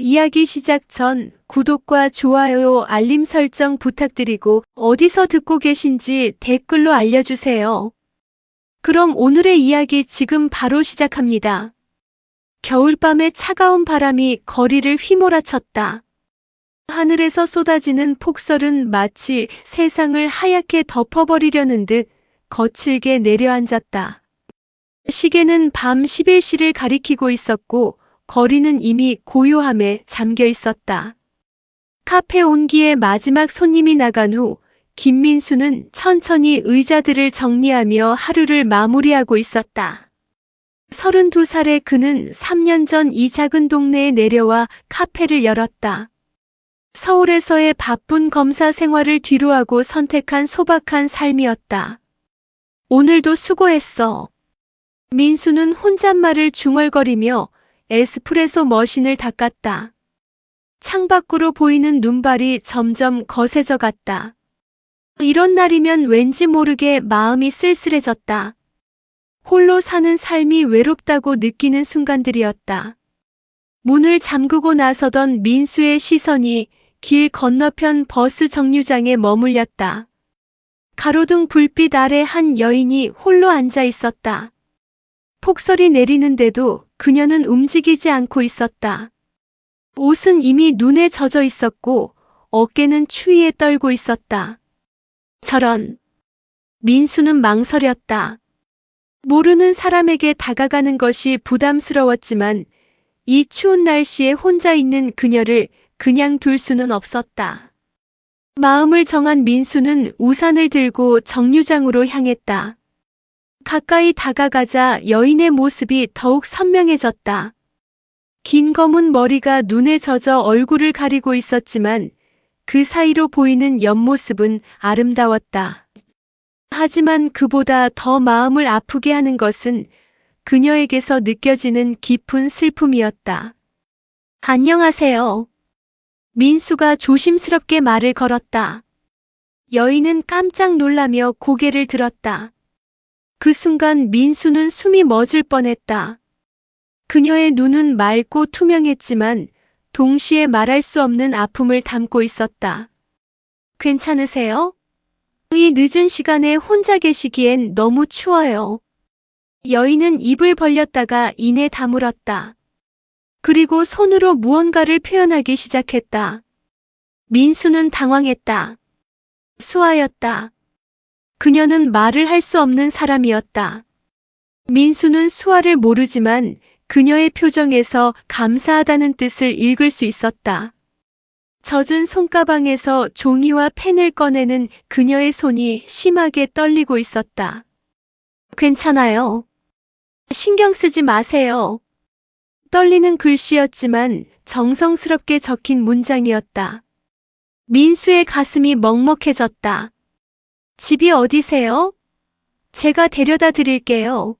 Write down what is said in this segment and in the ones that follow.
이야기 시작 전 구독과 좋아요, 알림 설정 부탁드리고 어디서 듣고 계신지 댓글로 알려주세요. 그럼 오늘의 이야기 지금 바로 시작합니다. 겨울밤의 차가운 바람이 거리를 휘몰아쳤다. 하늘에서 쏟아지는 폭설은 마치 세상을 하얗게 덮어버리려는 듯 거칠게 내려앉았다. 시계는 밤 11시를 가리키고 있었고 거리는 이미 고요함에 잠겨 있었다. 카페 온기에 마지막 손님이 나간 후 김민수는 천천히 의자들을 정리하며 하루를 마무리하고 있었다. 32살의 그는 3년 전 이 작은 동네에 내려와 카페를 열었다. 서울에서의 바쁜 검사 생활을 뒤로하고 선택한 소박한 삶이었다. 오늘도 수고했어. 민수는 혼잣말을 중얼거리며 에스프레소 머신을 닦았다. 창밖으로 보이는 눈발이 점점 거세져 갔다. 이런 날이면 왠지 모르게 마음이 쓸쓸해졌다. 홀로 사는 삶이 외롭다고 느끼는 순간들이었다. 문을 잠그고 나서던 민수의 시선이 길 건너편 버스 정류장에 머물렸다. 가로등 불빛 아래 한 여인이 홀로 앉아 있었다. 폭설이 내리는데도 그녀는 움직이지 않고 있었다. 옷은 이미 눈에 젖어 있었고 어깨는 추위에 떨고 있었다. 저런. 민수는 망설였다. 모르는 사람에게 다가가는 것이 부담스러웠지만 이 추운 날씨에 혼자 있는 그녀를 그냥 둘 수는 없었다. 마음을 정한 민수는 우산을 들고 정류장으로 향했다. 가까이 다가가자 여인의 모습이 더욱 선명해졌다. 긴 검은 머리가 눈에 젖어 얼굴을 가리고 있었지만 그 사이로 보이는 옆모습은 아름다웠다. 하지만 그보다 더 마음을 아프게 하는 것은 그녀에게서 느껴지는 깊은 슬픔이었다. 안녕하세요. 민수가 조심스럽게 말을 걸었다. 여인은 깜짝 놀라며 고개를 들었다. 그 순간 민수는 숨이 멎을 뻔했다. 그녀의 눈은 맑고 투명했지만 동시에 말할 수 없는 아픔을 담고 있었다. 괜찮으세요? 이 늦은 시간에 혼자 계시기엔 너무 추워요. 여인은 입을 벌렸다가 이내 다물었다. 그리고 손으로 무언가를 표현하기 시작했다. 민수는 당황했다. 수아였다. 그녀는 말을 할 수 없는 사람이었다. 민수는 수아를 모르지만 그녀의 표정에서 감사하다는 뜻을 읽을 수 있었다. 젖은 손가방에서 종이와 펜을 꺼내는 그녀의 손이 심하게 떨리고 있었다. 괜찮아요. 신경 쓰지 마세요. 떨리는 글씨였지만 정성스럽게 적힌 문장이었다. 민수의 가슴이 먹먹해졌다. 집이 어디세요? 제가 데려다 드릴게요.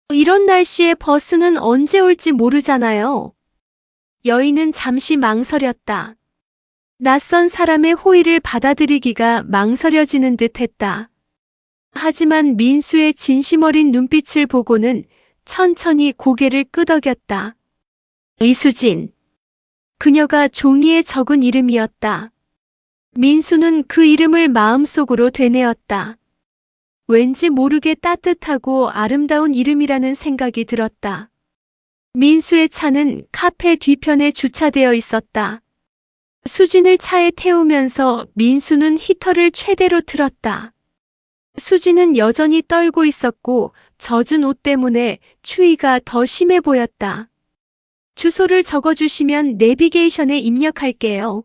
이런 날씨에 버스는 언제 올지 모르잖아요. 여인은 잠시 망설였다. 낯선 사람의 호의를 받아들이기가 망설여지는 듯 했다. 하지만 민수의 진심 어린 눈빛을 보고는 천천히 고개를 끄덕였다. 이수진. 그녀가 종이에 적은 이름이었다. 민수는 그 이름을 마음속으로 되뇌었다. 왠지 모르게 따뜻하고 아름다운 이름이라는 생각이 들었다. 민수의 차는 카페 뒤편에 주차되어 있었다. 수진을 차에 태우면서 민수는 히터를 최대로 틀었다. 수진은 여전히 떨고 있었고 젖은 옷 때문에 추위가 더 심해 보였다. 주소를 적어주시면 내비게이션에 입력할게요.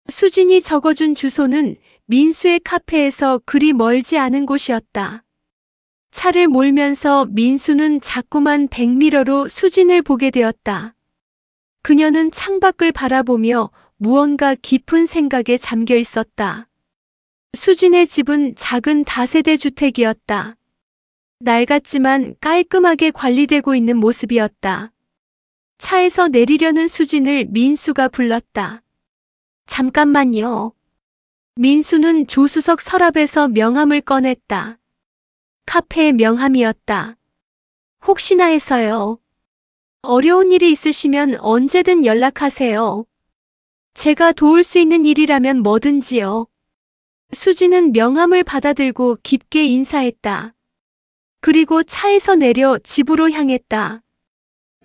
수진이 적어준 주소는 민수의 카페에서 그리 멀지 않은 곳이었다. 차를 몰면서 민수는 자꾸만 백미러로 수진을 보게 되었다. 그녀는 창밖을 바라보며 무언가 깊은 생각에 잠겨 있었다. 수진의 집은 작은 다세대 주택이었다. 낡았지만 깔끔하게 관리되고 있는 모습이었다. 차에서 내리려는 수진을 민수가 불렀다. 잠깐만요. 민수는 조수석 서랍에서 명함을 꺼냈다. 카페의 명함이었다. 혹시나 해서요. 어려운 일이 있으시면 언제든 연락하세요. 제가 도울 수 있는 일이라면 뭐든지요. 수지는 명함을 받아들고 깊게 인사했다. 그리고 차에서 내려 집으로 향했다.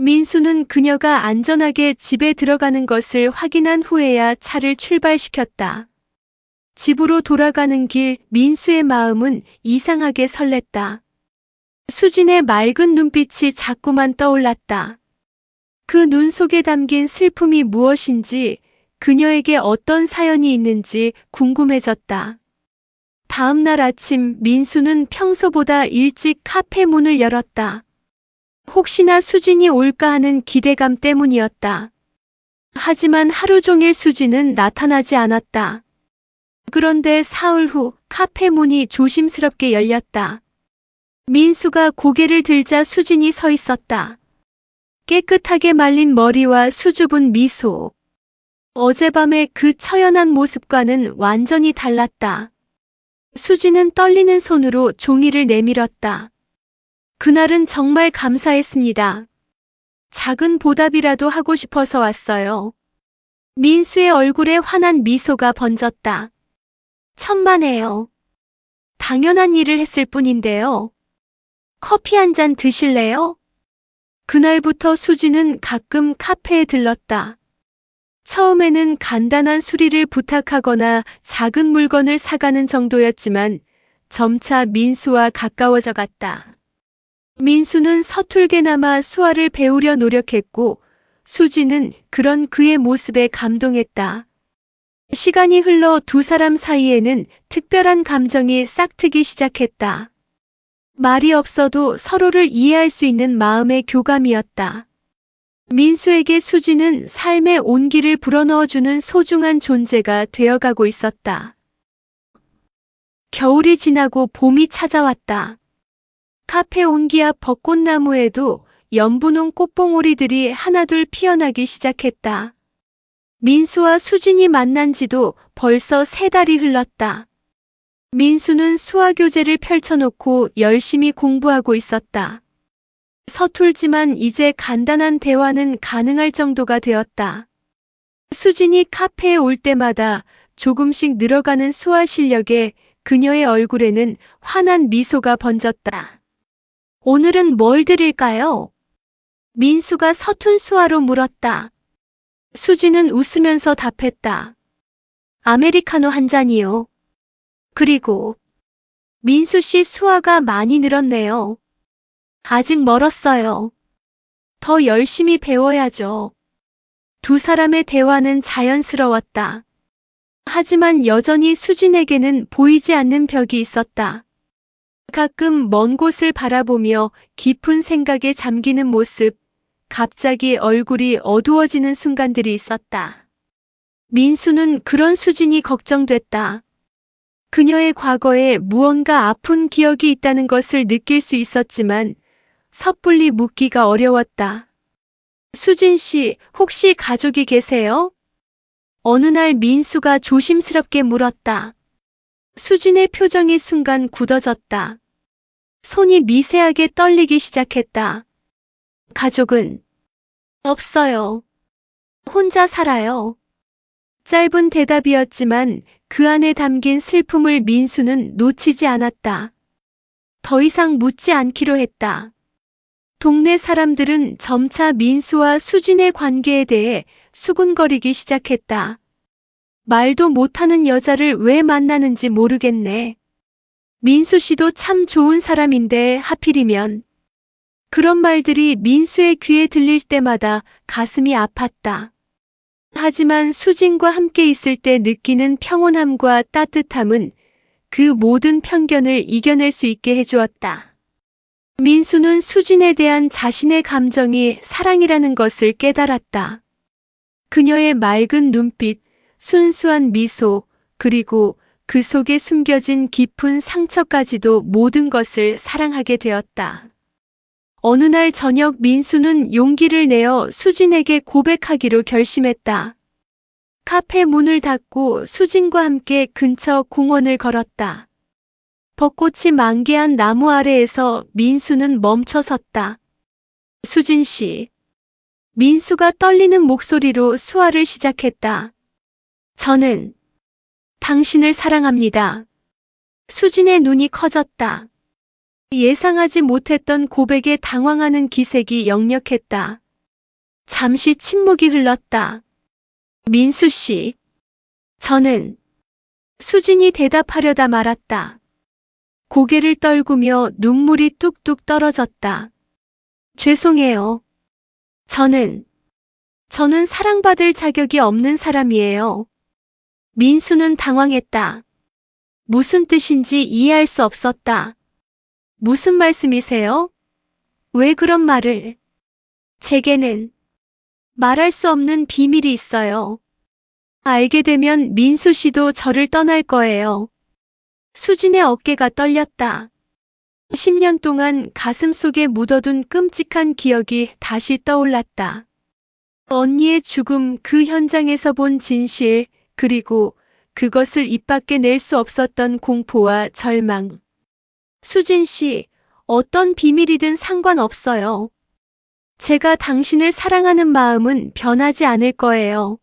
민수는 그녀가 안전하게 집에 들어가는 것을 확인한 후에야 차를 출발시켰다. 집으로 돌아가는 길 민수의 마음은 이상하게 설렜다. 수진의 맑은 눈빛이 자꾸만 떠올랐다. 그 눈 속에 담긴 슬픔이 무엇인지, 그녀에게 어떤 사연이 있는지 궁금해졌다. 다음 날 아침 민수는 평소보다 일찍 카페 문을 열었다. 혹시나 수진이 올까 하는 기대감 때문이었다. 하지만 하루 종일 수진은 나타나지 않았다. 그런데 사흘 후 카페 문이 조심스럽게 열렸다. 민수가 고개를 들자 수진이 서 있었다. 깨끗하게 말린 머리와 수줍은 미소. 어젯밤의 그 처연한 모습과는 완전히 달랐다. 수진은 떨리는 손으로 종이를 내밀었다. 그날은 정말 감사했습니다. 작은 보답이라도 하고 싶어서 왔어요. 민수의 얼굴에 환한 미소가 번졌다. 천만에요. 당연한 일을 했을 뿐인데요. 커피 한 잔 드실래요? 그날부터 수지는 가끔 카페에 들렀다. 처음에는 간단한 수리를 부탁하거나 작은 물건을 사가는 정도였지만 점차 민수와 가까워져 갔다. 민수는 서툴게나마 수화를 배우려 노력했고 수지는 그런 그의 모습에 감동했다. 시간이 흘러 두 사람 사이에는 특별한 감정이 싹트기 시작했다. 말이 없어도 서로를 이해할 수 있는 마음의 교감이었다. 민수에게 수지는 삶의 온기를 불어넣어주는 소중한 존재가 되어가고 있었다. 겨울이 지나고 봄이 찾아왔다. 카페 온기 앞 벚꽃나무에도 연분홍 꽃봉오리들이 하나둘 피어나기 시작했다. 민수와 수진이 만난 지도 벌써 3달이 흘렀다. 민수는 수화교재를 펼쳐놓고 열심히 공부하고 있었다. 서툴지만 이제 간단한 대화는 가능할 정도가 되었다. 수진이 카페에 올 때마다 조금씩 늘어가는 수화 실력에 그녀의 얼굴에는 환한 미소가 번졌다. 오늘은 뭘 드릴까요? 민수가 서툰 수화로 물었다. 수진은 웃으면서 답했다. 아메리카노 한 잔이요. 그리고 민수 씨 수화가 많이 늘었네요. 아직 멀었어요. 더 열심히 배워야죠. 두 사람의 대화는 자연스러웠다. 하지만 여전히 수진에게는 보이지 않는 벽이 있었다. 가끔 먼 곳을 바라보며 깊은 생각에 잠기는 모습, 갑자기 얼굴이 어두워지는 순간들이 있었다. 민수는 그런 수진이 걱정됐다. 그녀의 과거에 무언가 아픈 기억이 있다는 것을 느낄 수 있었지만 섣불리 묻기가 어려웠다. 수진 씨, 혹시 가족이 계세요? 어느 날 민수가 조심스럽게 물었다. 수진의 표정이 순간 굳어졌다. 손이 미세하게 떨리기 시작했다. 가족은 없어요. 혼자 살아요. 짧은 대답이었지만 그 안에 담긴 슬픔을 민수는 놓치지 않았다. 더 이상 묻지 않기로 했다. 동네 사람들은 점차 민수와 수진의 관계에 대해 수군거리기 시작했다. 말도 못하는 여자를 왜 만나는지 모르겠네. 민수 씨도 참 좋은 사람인데 하필이면. 그런 말들이 민수의 귀에 들릴 때마다 가슴이 아팠다. 하지만 수진과 함께 있을 때 느끼는 평온함과 따뜻함은 그 모든 편견을 이겨낼 수 있게 해주었다. 민수는 수진에 대한 자신의 감정이 사랑이라는 것을 깨달았다. 그녀의 맑은 눈빛, 순수한 미소, 그리고 그 속에 숨겨진 깊은 상처까지도 모든 것을 사랑하게 되었다. 어느 날 저녁 민수는 용기를 내어 수진에게 고백하기로 결심했다. 카페 문을 닫고 수진과 함께 근처 공원을 걸었다. 벚꽃이 만개한 나무 아래에서 민수는 멈춰 섰다. 수진 씨, 민수가 떨리는 목소리로 수화를 시작했다. 저는 당신을 사랑합니다. 수진의 눈이 커졌다. 예상하지 못했던 고백에 당황하는 기색이 역력했다. 잠시 침묵이 흘렀다. 민수 씨. 저는 수진이 대답하려다 말았다. 고개를 떨구며 눈물이 뚝뚝 떨어졌다. 죄송해요. 저는 사랑받을 자격이 없는 사람이에요. 민수는 당황했다. 무슨 뜻인지 이해할 수 없었다. 무슨 말씀이세요? 왜 그런 말을? 제게는 말할 수 없는 비밀이 있어요. 알게 되면 민수 씨도 저를 떠날 거예요. 수진의 어깨가 떨렸다. 10년 동안 가슴속에 묻어둔 끔찍한 기억이 다시 떠올랐다. 언니의 죽음, 그 현장에서 본 진실, 그리고 그것을 입 밖에 낼 수 없었던 공포와 절망. 수진 씨, 어떤 비밀이든 상관없어요. 제가 당신을 사랑하는 마음은 변하지 않을 거예요.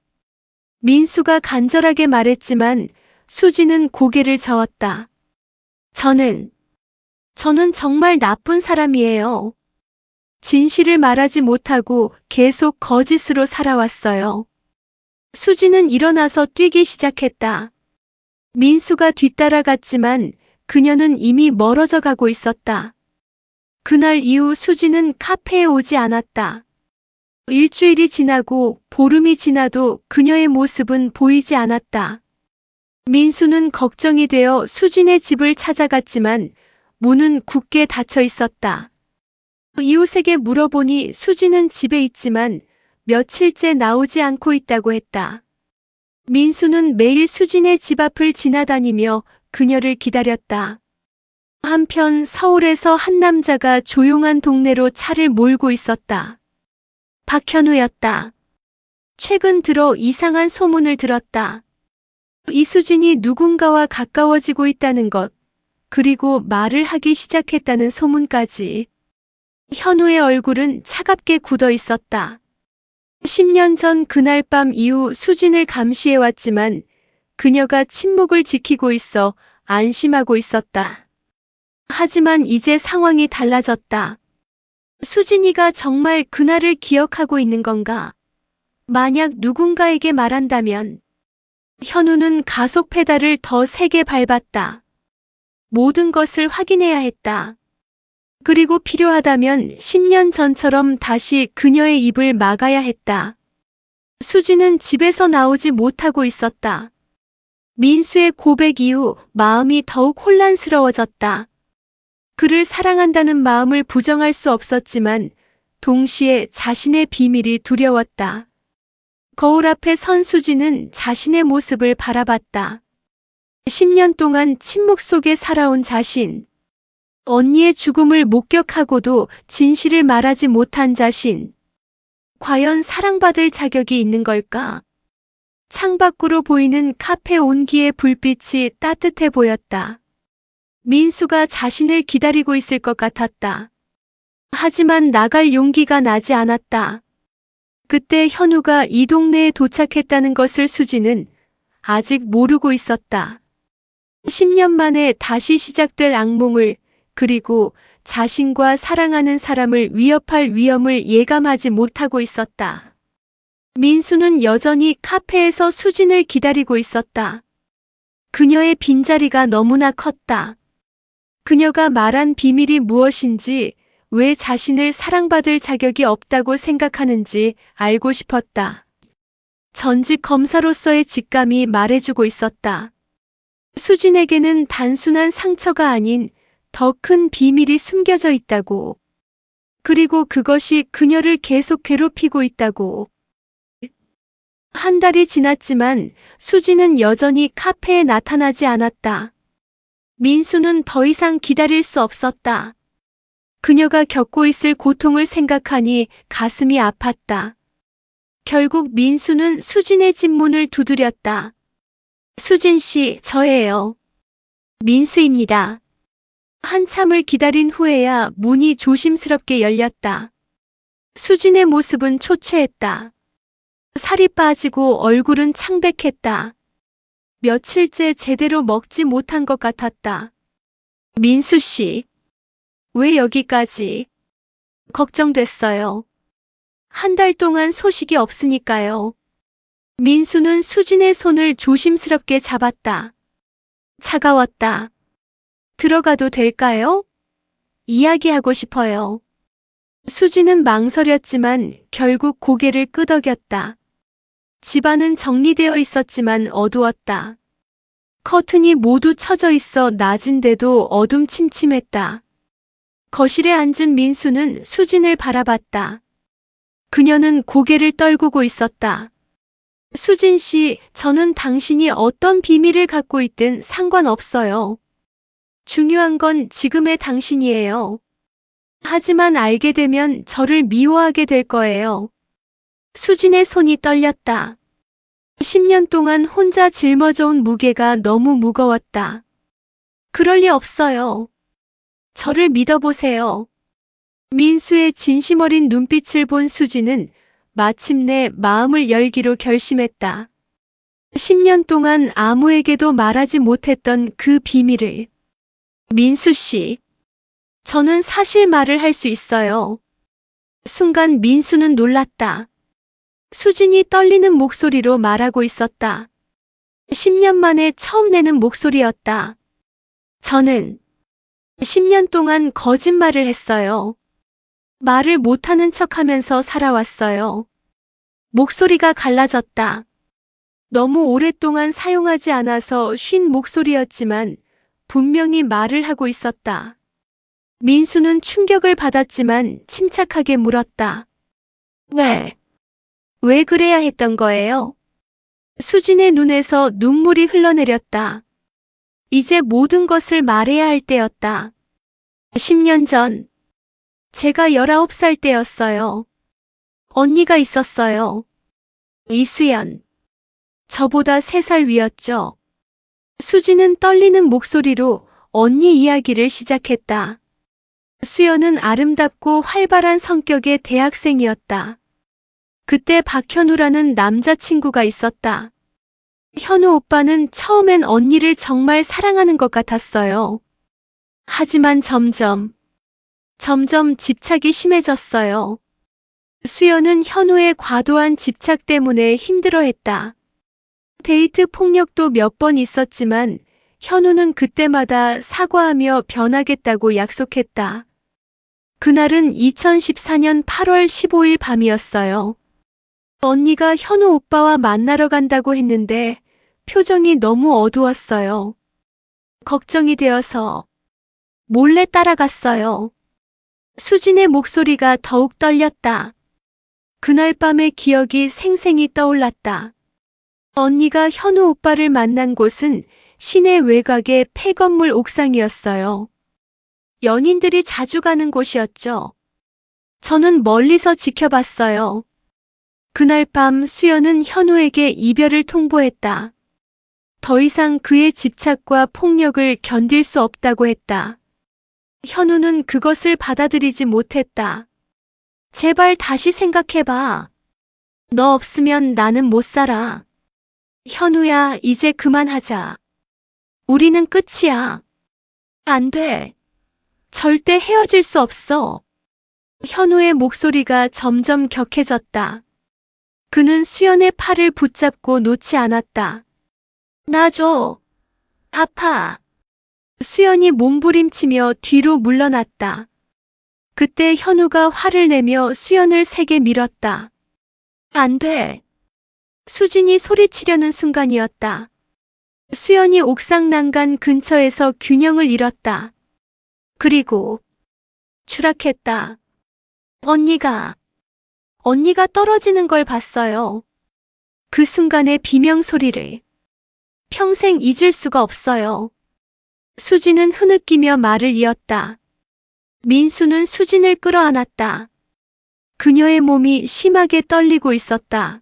민수가 간절하게 말했지만 수진은 고개를 저었다. 저는 정말 나쁜 사람이에요. 진실을 말하지 못하고 계속 거짓으로 살아왔어요. 수진은 일어나서 뛰기 시작했다. 민수가 뒤따라갔지만 그녀는 이미 멀어져 가고 있었다. 그날 이후 수진은 카페에 오지 않았다. 일주일이 지나고 보름이 지나도 그녀의 모습은 보이지 않았다. 민수는 걱정이 되어 수진의 집을 찾아갔지만 문은 굳게 닫혀 있었다. 이웃에게 물어보니 수진은 집에 있지만 며칠째 나오지 않고 있다고 했다. 민수는 매일 수진의 집 앞을 지나다니며 그녀를 기다렸다. 한편 서울에서 한 남자가 조용한 동네로 차를 몰고 있었다. 박현우였다. 최근 들어 이상한 소문을 들었다. 이수진이 누군가와 가까워지고 있다는 것, 그리고 말을 하기 시작했다는 소문까지. 현우의 얼굴은 차갑게 굳어 있었다. 10년 전 그날 밤 이후 수진을 감시해왔지만 그녀가 침묵을 지키고 있어 안심하고 있었다. 하지만 이제 상황이 달라졌다. 수진이가 정말 그날을 기억하고 있는 건가? 만약 누군가에게 말한다면. 현우는 가속 페달을 더 세게 밟았다. 모든 것을 확인해야 했다. 그리고 필요하다면 10년 전처럼 다시 그녀의 입을 막아야 했다. 수진은 집에서 나오지 못하고 있었다. 민수의 고백 이후 마음이 더욱 혼란스러워졌다. 그를 사랑한다는 마음을 부정할 수 없었지만 동시에 자신의 비밀이 두려웠다. 거울 앞에 선 수진은 자신의 모습을 바라봤다. 10년 동안 침묵 속에 살아온 자신. 언니의 죽음을 목격하고도 진실을 말하지 못한 자신. 과연 사랑받을 자격이 있는 걸까? 창밖으로 보이는 카페 온기의 불빛이 따뜻해 보였다. 민수가 자신을 기다리고 있을 것 같았다. 하지만 나갈 용기가 나지 않았다. 그때 현우가 이 동네에 도착했다는 것을 수진은 아직 모르고 있었다. 10년 만에 다시 시작될 악몽을, 그리고 자신과 사랑하는 사람을 위협할 위험을 예감하지 못하고 있었다. 민수는 여전히 카페에서 수진을 기다리고 있었다. 그녀의 빈자리가 너무나 컸다. 그녀가 말한 비밀이 무엇인지, 왜 자신을 사랑받을 자격이 없다고 생각하는지 알고 싶었다. 전직 검사로서의 직감이 말해주고 있었다. 수진에게는 단순한 상처가 아닌 더 큰 비밀이 숨겨져 있다고. 그리고 그것이 그녀를 계속 괴롭히고 있다고. 한 달이 지났지만 수진은 여전히 카페에 나타나지 않았다. 민수는 더 이상 기다릴 수 없었다. 그녀가 겪고 있을 고통을 생각하니 가슴이 아팠다. 결국 민수는 수진의 집 문을 두드렸다. 수진 씨, 저예요. 민수입니다. 한참을 기다린 후에야 문이 조심스럽게 열렸다. 수진의 모습은 초췌했다. 살이 빠지고 얼굴은 창백했다. 며칠째 제대로 먹지 못한 것 같았다. 민수 씨, 왜 여기까지? 걱정됐어요. 한 달 동안 소식이 없으니까요. 민수는 수진의 손을 조심스럽게 잡았다. 차가웠다. 들어가도 될까요? 이야기하고 싶어요. 수진은 망설였지만 결국 고개를 끄덕였다. 집안은 정리되어 있었지만 어두웠다. 커튼이 모두 쳐져 있어 낮인데도 어둠침침했다. 거실에 앉은 민수는 수진을 바라봤다. 그녀는 고개를 떨구고 있었다. 수진 씨, 저는 당신이 어떤 비밀을 갖고 있든 상관없어요. 중요한 건 지금의 당신이에요. 하지만 알게 되면 저를 미워하게 될 거예요. 수진의 손이 떨렸다. 10년 동안 혼자 짊어져온 무게가 너무 무거웠다. 그럴 리 없어요. 저를 믿어보세요. 민수의 진심 어린 눈빛을 본 수진은 마침내 마음을 열기로 결심했다. 10년 동안 아무에게도 말하지 못했던 그 비밀을. 민수 씨, 저는 사실 말을 할 수 있어요. 순간 민수는 놀랐다. 수진이 떨리는 목소리로 말하고 있었다. 10년 만에 처음 내는 목소리였다. 저는 10년 동안 거짓말을 했어요. 말을 못하는 척하면서 살아왔어요. 목소리가 갈라졌다. 너무 오랫동안 사용하지 않아서 쉰 목소리였지만 분명히 말을 하고 있었다. 민수는 충격을 받았지만 침착하게 물었다. 왜 그래야 했던 거예요? 수진의 눈에서 눈물이 흘러내렸다. 이제 모든 것을 말해야 할 때였다. 10년 전, 제가 19살 때였어요. 언니가 있었어요. 이수연. 저보다 3살 위였죠. 수진은 떨리는 목소리로 언니 이야기를 시작했다. 수연은 아름답고 활발한 성격의 대학생이었다. 그때 박현우라는 남자친구가 있었다. 현우 오빠는 처음엔 언니를 정말 사랑하는 것 같았어요. 하지만 점점 집착이 심해졌어요. 수연은 현우의 과도한 집착 때문에 힘들어했다. 데이트 폭력도 몇 번 있었지만 현우는 그때마다 사과하며 변하겠다고 약속했다. 그날은 2014년 8월 15일 밤이었어요. 언니가 현우 오빠와 만나러 간다고 했는데 표정이 너무 어두웠어요. 걱정이 되어서 몰래 따라갔어요. 수진의 목소리가 더욱 떨렸다. 그날 밤의 기억이 생생히 떠올랐다. 언니가 현우 오빠를 만난 곳은 시내 외곽의 폐건물 옥상이었어요. 연인들이 자주 가는 곳이었죠. 저는 멀리서 지켜봤어요. 그날 밤 수연은 현우에게 이별을 통보했다. 더 이상 그의 집착과 폭력을 견딜 수 없다고 했다. 현우는 그것을 받아들이지 못했다. 제발 다시 생각해봐. 너 없으면 나는 못 살아. 현우야, 이제 그만하자. 우리는 끝이야. 안 돼. 절대 헤어질 수 없어. 현우의 목소리가 점점 격해졌다. 그는 수연의 팔을 붙잡고 놓지 않았다. 놔줘. 아파. 수연이 몸부림치며 뒤로 물러났다. 그때 현우가 화를 내며 수연을 세게 밀었다. 안 돼. 수진이 소리치려는 순간이었다. 수연이 옥상 난간 근처에서 균형을 잃었다. 그리고 추락했다. 언니가 떨어지는 걸 봤어요. 그 순간의 비명소리를 평생 잊을 수가 없어요. 수진은 흐느끼며 말을 이었다. 민수는 수진을 끌어안았다. 그녀의 몸이 심하게 떨리고 있었다.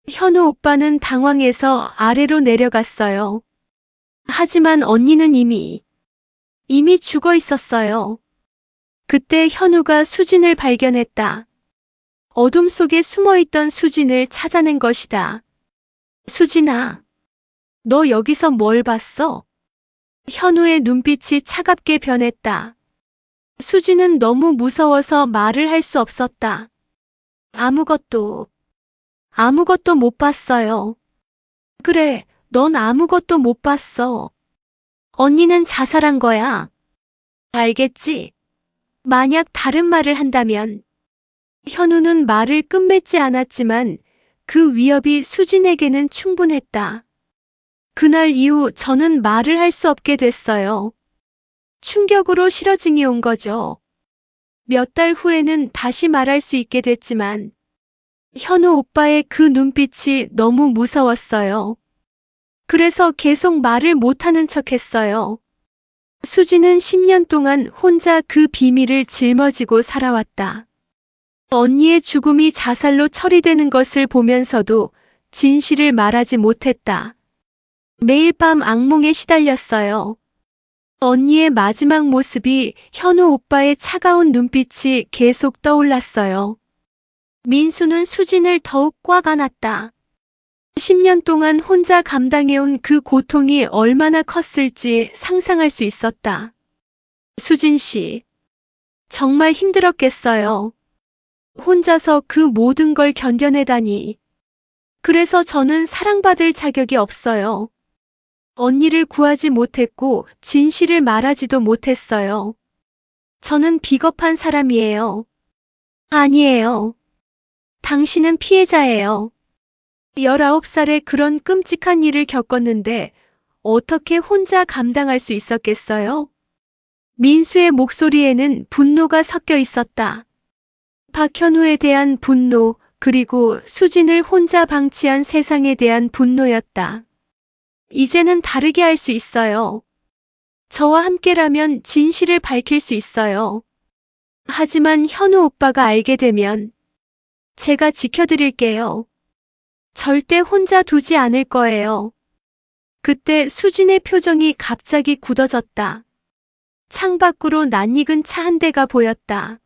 현우 오빠는 당황해서 아래로 내려갔어요. 하지만 언니는 이미 죽어 있었어요. 그때 현우가 수진을 발견했다. 어둠 속에 숨어있던 수진을 찾아낸 것이다. 수진아, 너 여기서 뭘 봤어? 현우의 눈빛이 차갑게 변했다. 수진은 너무 무서워서 말을 할 수 없었다. 아무것도 못 봤어요. 그래, 넌 아무것도 못 봤어. 언니는 자살한 거야. 알겠지? 만약 다른 말을 한다면. 현우는 말을 끝맺지 않았지만 그 위협이 수진에게는 충분했다. 그날 이후 저는 말을 할 수 없게 됐어요. 충격으로 실어증이 온 거죠. 몇 달 후에는 다시 말할 수 있게 됐지만 현우 오빠의 그 눈빛이 너무 무서웠어요. 그래서 계속 말을 못하는 척했어요. 수지는 10년 동안 혼자 그 비밀을 짊어지고 살아왔다. 언니의 죽음이 자살로 처리되는 것을 보면서도 진실을 말하지 못했다. 매일 밤 악몽에 시달렸어요. 언니의 마지막 모습이 현우 오빠의 차가운 눈빛이 계속 떠올랐어요. 민수는 수진을 더욱 꽉 안았다. 10년 동안 혼자 감당해온 그 고통이 얼마나 컸을지 상상할 수 있었다. 수진 씨, 정말 힘들었겠어요. 혼자서 그 모든 걸 견뎌내다니. 그래서 저는 사랑받을 자격이 없어요. 언니를 구하지 못했고 진실을 말하지도 못했어요. 저는 비겁한 사람이에요. 아니에요. 당신은 피해자예요. 19살에 그런 끔찍한 일을 겪었는데 어떻게 혼자 감당할 수 있었겠어요? 민수의 목소리에는 분노가 섞여 있었다. 박현우에 대한 분노, 그리고 수진을 혼자 방치한 세상에 대한 분노였다. 이제는 다르게 할 수 있어요. 저와 함께라면 진실을 밝힐 수 있어요. 하지만 현우 오빠가 알게 되면 제가 지켜드릴게요. 절대 혼자 두지 않을 거예요. 그때 수진의 표정이 갑자기 굳어졌다. 창밖으로 낯익은 차 한 대가 보였다.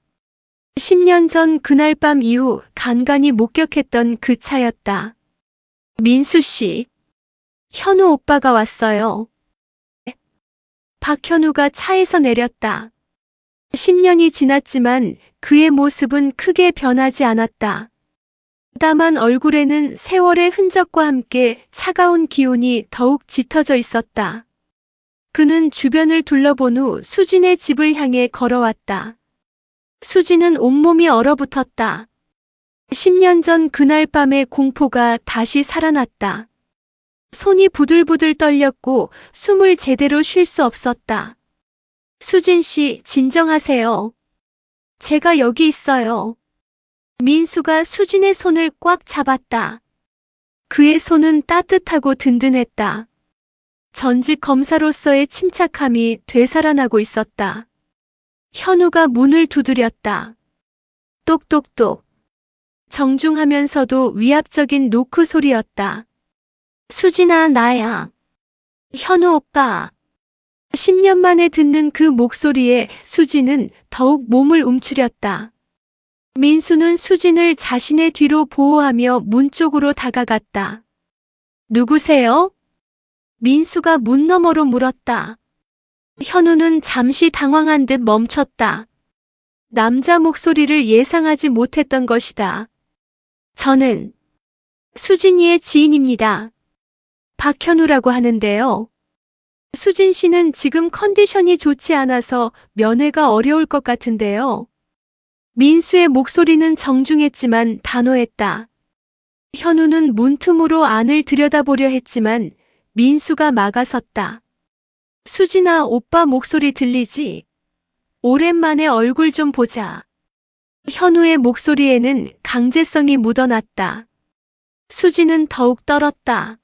10년 전 그날 밤 이후 간간히 목격했던 그 차였다. 민수 씨, 현우 오빠가 왔어요. 박현우가 차에서 내렸다. 10년이 지났지만 그의 모습은 크게 변하지 않았다. 다만 얼굴에는 세월의 흔적과 함께 차가운 기운이 더욱 짙어져 있었다. 그는 주변을 둘러본 후 수진의 집을 향해 걸어왔다. 수진은 온몸이 얼어붙었다. 10년 전 그날 밤의 공포가 다시 살아났다. 손이 부들부들 떨렸고 숨을 제대로 쉴 수 없었다. 수진 씨, 진정하세요. 제가 여기 있어요. 민수가 수진의 손을 꽉 잡았다. 그의 손은 따뜻하고 든든했다. 전직 검사로서의 침착함이 되살아나고 있었다. 현우가 문을 두드렸다. 똑똑똑. 정중하면서도 위압적인 노크 소리였다. 수진아, 나야. 현우 오빠. 10년 만에 듣는 그 목소리에 수진은 더욱 몸을 움츠렸다. 민수는 수진을 자신의 뒤로 보호하며 문 쪽으로 다가갔다. 누구세요? 민수가 문 너머로 물었다. 현우는 잠시 당황한 듯 멈췄다. 남자 목소리를 예상하지 못했던 것이다. 저는 수진이의 지인입니다. 박현우라고 하는데요. 수진 씨는 지금 컨디션이 좋지 않아서 면회가 어려울 것 같은데요. 민수의 목소리는 정중했지만 단호했다. 현우는 문틈으로 안을 들여다보려 했지만 민수가 막아섰다. 수진아, 오빠 목소리 들리지? 오랜만에 얼굴 좀 보자. 현우의 목소리에는 강제성이 묻어났다. 수진은 더욱 떨었다.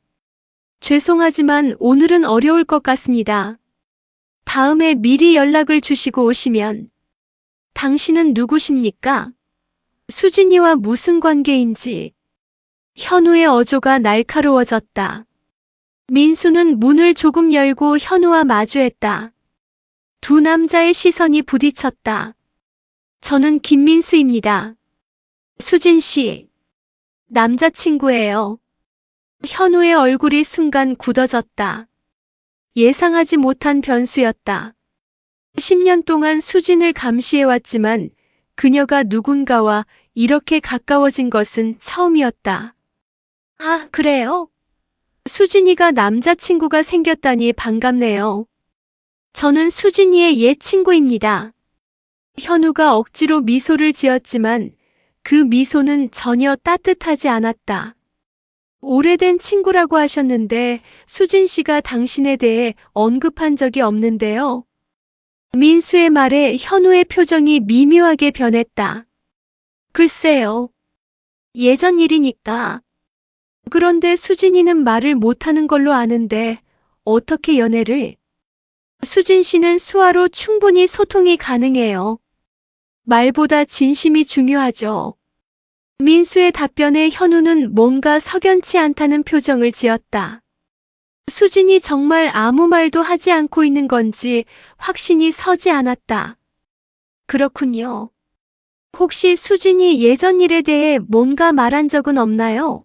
죄송하지만 오늘은 어려울 것 같습니다. 다음에 미리 연락을 주시고 오시면. 당신은 누구십니까? 수진이와 무슨 관계인지. 현우의 어조가 날카로워졌다. 민수는 문을 조금 열고 현우와 마주했다. 두 남자의 시선이 부딪혔다. 저는 김민수입니다. 수진 씨, 남자친구예요. 현우의 얼굴이 순간 굳어졌다. 예상하지 못한 변수였다. 10년 동안 수진을 감시해왔지만 그녀가 누군가와 이렇게 가까워진 것은 처음이었다. 아, 그래요? 수진이가 남자친구가 생겼다니 반갑네요. 저는 수진이의 옛 친구입니다. 현우가 억지로 미소를 지었지만 그 미소는 전혀 따뜻하지 않았다. 오래된 친구라고 하셨는데 수진 씨가 당신에 대해 언급한 적이 없는데요. 민수의 말에 현우의 표정이 미묘하게 변했다. 글쎄요. 예전 일이니까. 그런데 수진이는 말을 못하는 걸로 아는데 어떻게 연애를? 수진 씨는 수아로 충분히 소통이 가능해요. 말보다 진심이 중요하죠. 민수의 답변에 현우는 뭔가 석연치 않다는 표정을 지었다. 수진이 정말 아무 말도 하지 않고 있는 건지 확신이 서지 않았다. 그렇군요. 혹시 수진이 예전 일에 대해 뭔가 말한 적은 없나요?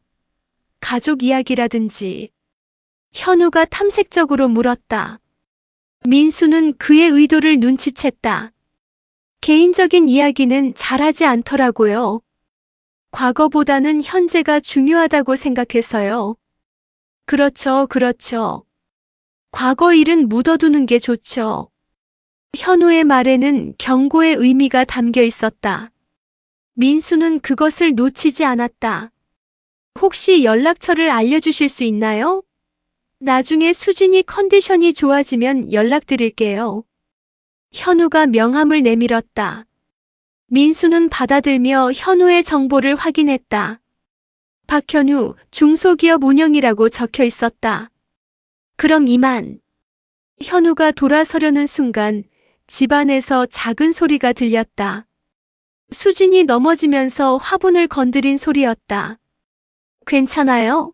가족 이야기라든지. 현우가 탐색적으로 물었다. 민수는 그의 의도를 눈치챘다. 개인적인 이야기는 잘하지 않더라고요. 과거보다는 현재가 중요하다고 생각해서요. 그렇죠, 그렇죠. 과거 일은 묻어두는 게 좋죠. 현우의 말에는 경고의 의미가 담겨 있었다. 민수는 그것을 놓치지 않았다. 혹시 연락처를 알려주실 수 있나요? 나중에 수진이 컨디션이 좋아지면 연락드릴게요. 현우가 명함을 내밀었다. 민수는 받아들며 현우의 정보를 확인했다. 박현우, 중소기업 운영이라고 적혀 있었다. 그럼 이만. 현우가 돌아서려는 순간 집안에서 작은 소리가 들렸다. 수진이 넘어지면서 화분을 건드린 소리였다. 괜찮아요?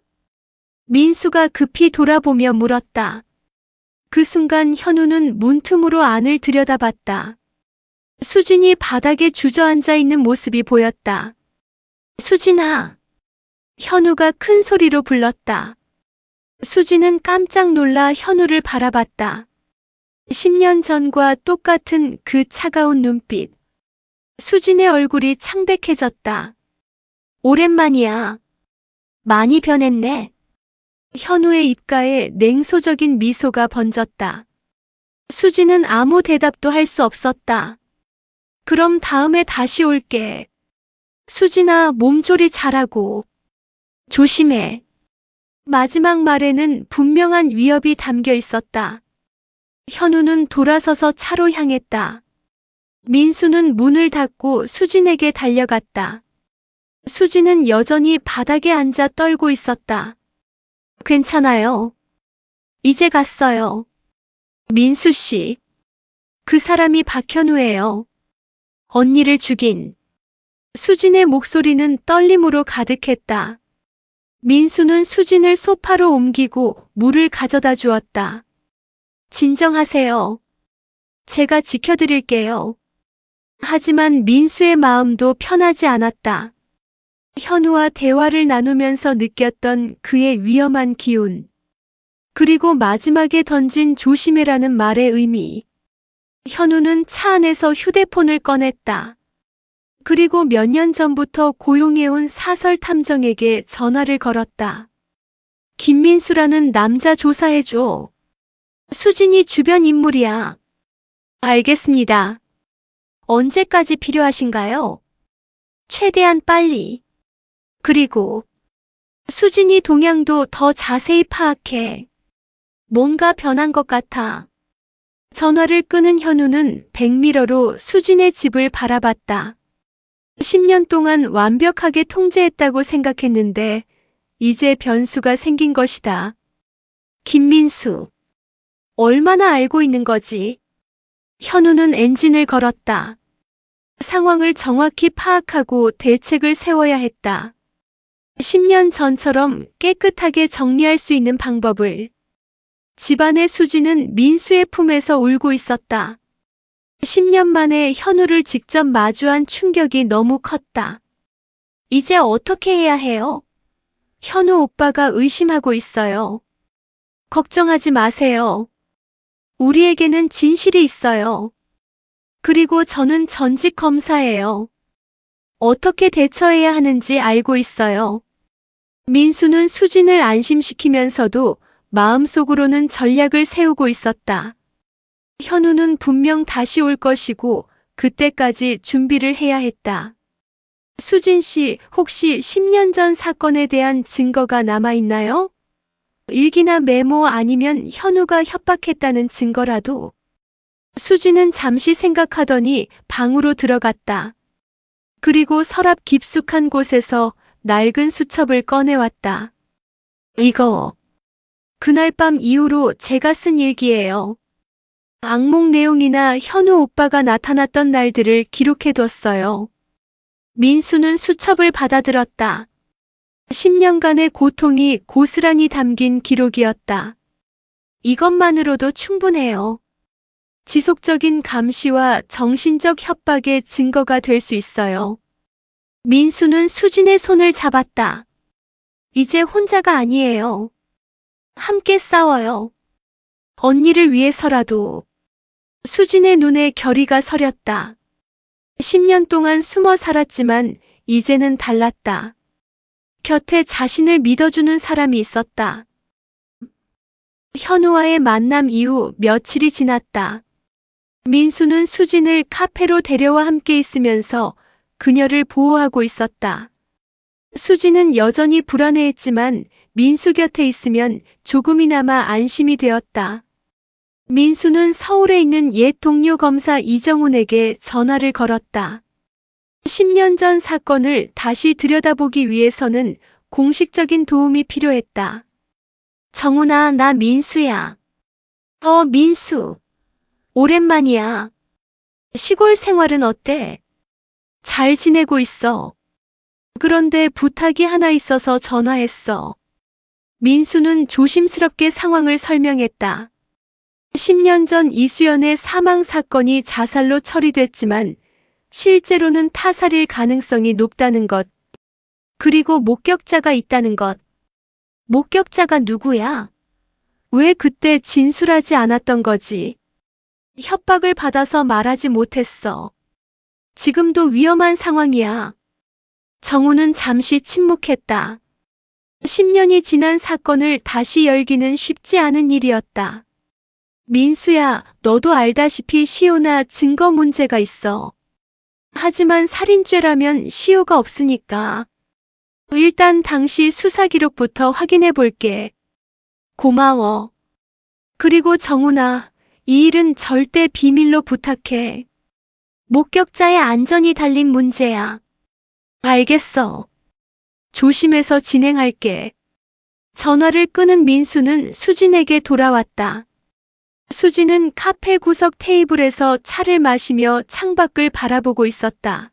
민수가 급히 돌아보며 물었다. 그 순간 현우는 문틈으로 안을 들여다봤다. 수진이 바닥에 주저앉아 있는 모습이 보였다. 수진아. 현우가 큰 소리로 불렀다. 수진은 깜짝 놀라 현우를 바라봤다. 10년 전과 똑같은 그 차가운 눈빛. 수진의 얼굴이 창백해졌다. 오랜만이야. 많이 변했네. 현우의 입가에 냉소적인 미소가 번졌다. 수진은 아무 대답도 할 수 없었다. 그럼 다음에 다시 올게. 수진아, 몸조리 잘하고. 조심해. 마지막 말에는 분명한 위협이 담겨 있었다. 현우는 돌아서서 차로 향했다. 민수는 문을 닫고 수진에게 달려갔다. 수진은 여전히 바닥에 앉아 떨고 있었다. 괜찮아요. 이제 갔어요. 민수 씨. 그 사람이 박현우예요. 언니를 죽인. 수진의 목소리는 떨림으로 가득했다. 민수는 수진을 소파로 옮기고 물을 가져다 주었다. 진정하세요. 제가 지켜드릴게요. 하지만 민수의 마음도 편하지 않았다. 현우와 대화를 나누면서 느꼈던 그의 위험한 기운. 그리고 마지막에 던진 조심해라는 말의 의미. 현우는 차 안에서 휴대폰을 꺼냈다. 그리고 몇 년 전부터 고용해온 사설 탐정에게 전화를 걸었다. 김민수라는 남자 조사해줘. 수진이 주변 인물이야. 알겠습니다. 언제까지 필요하신가요? 최대한 빨리. 그리고 수진이 동향도 더 자세히 파악해. 뭔가 변한 것 같아. 전화를 끄는 현우는 백미러로 수진의 집을 바라봤다. 10년 동안 완벽하게 통제했다고 생각했는데 이제 변수가 생긴 것이다. 김민수. 얼마나 알고 있는 거지? 현우는 엔진을 걸었다. 상황을 정확히 파악하고 대책을 세워야 했다. 10년 전처럼 깨끗하게 정리할 수 있는 방법을. 집안의 수지는 민수의 품에서 울고 있었다. 10년 만에 현우를 직접 마주한 충격이 너무 컸다. 이제 어떻게 해야 해요? 현우 오빠가 의심하고 있어요. 걱정하지 마세요. 우리에게는 진실이 있어요. 그리고 저는 전직 검사예요. 어떻게 대처해야 하는지 알고 있어요. 민수는 수진을 안심시키면서도 마음속으로는 전략을 세우고 있었다. 현우는 분명 다시 올 것이고 그때까지 준비를 해야 했다. 수진 씨, 혹시 10년 전 사건에 대한 증거가 남아있나요? 일기나 메모 아니면 현우가 협박했다는 증거라도. 수진은 잠시 생각하더니 방으로 들어갔다. 그리고 서랍 깊숙한 곳에서 낡은 수첩을 꺼내왔다. 이거, 그날 밤 이후로 제가 쓴 일기예요. 악몽 내용이나 현우 오빠가 나타났던 날들을 기록해뒀어요. 민수는 수첩을 받아들었다. 10년간의 고통이 고스란히 담긴 기록이었다. 이것만으로도 충분해요. 지속적인 감시와 정신적 협박의 증거가 될 수 있어요. 민수는 수진의 손을 잡았다. 이제 혼자가 아니에요. 함께 싸워요. 언니를 위해서라도. 수진의 눈에 결의가 서렸다. 10년 동안 숨어 살았지만 이제는 달랐다. 곁에 자신을 믿어주는 사람이 있었다. 현우와의 만남 이후 며칠이 지났다. 민수는 수진을 카페로 데려와 함께 있으면서 그녀를 보호하고 있었다. 수진은 여전히 불안해했지만 민수 곁에 있으면 조금이나마 안심이 되었다. 민수는 서울에 있는 옛 동료 검사 이정훈에게 전화를 걸었다. 10년 전 사건을 다시 들여다보기 위해서는 공식적인 도움이 필요했다. 정훈아, 나 민수야. 민수. 오랜만이야. 시골 생활은 어때? 잘 지내고 있어. 그런데 부탁이 하나 있어서 전화했어. 민수는 조심스럽게 상황을 설명했다. 10년 전 이수연의 사망 사건이 자살로 처리됐지만 실제로는 타살일 가능성이 높다는 것. 그리고 목격자가 있다는 것. 목격자가 누구야? 왜 그때 진술하지 않았던 거지? 협박을 받아서 말하지 못했어. 지금도 위험한 상황이야. 정우는 잠시 침묵했다. 10년이 지난 사건을 다시 열기는 쉽지 않은 일이었다. 민수야, 너도 알다시피 시효나 증거 문제가 있어. 하지만 살인죄라면 시효가 없으니까. 일단 당시 수사 기록부터 확인해 볼게. 고마워. 그리고 정훈아, 이 일은 절대 비밀로 부탁해. 목격자의 안전이 달린 문제야. 알겠어. 조심해서 진행할게. 전화를 끊은 민수는 수진에게 돌아왔다. 수진은 카페 구석 테이블에서 차를 마시며 창밖을 바라보고 있었다.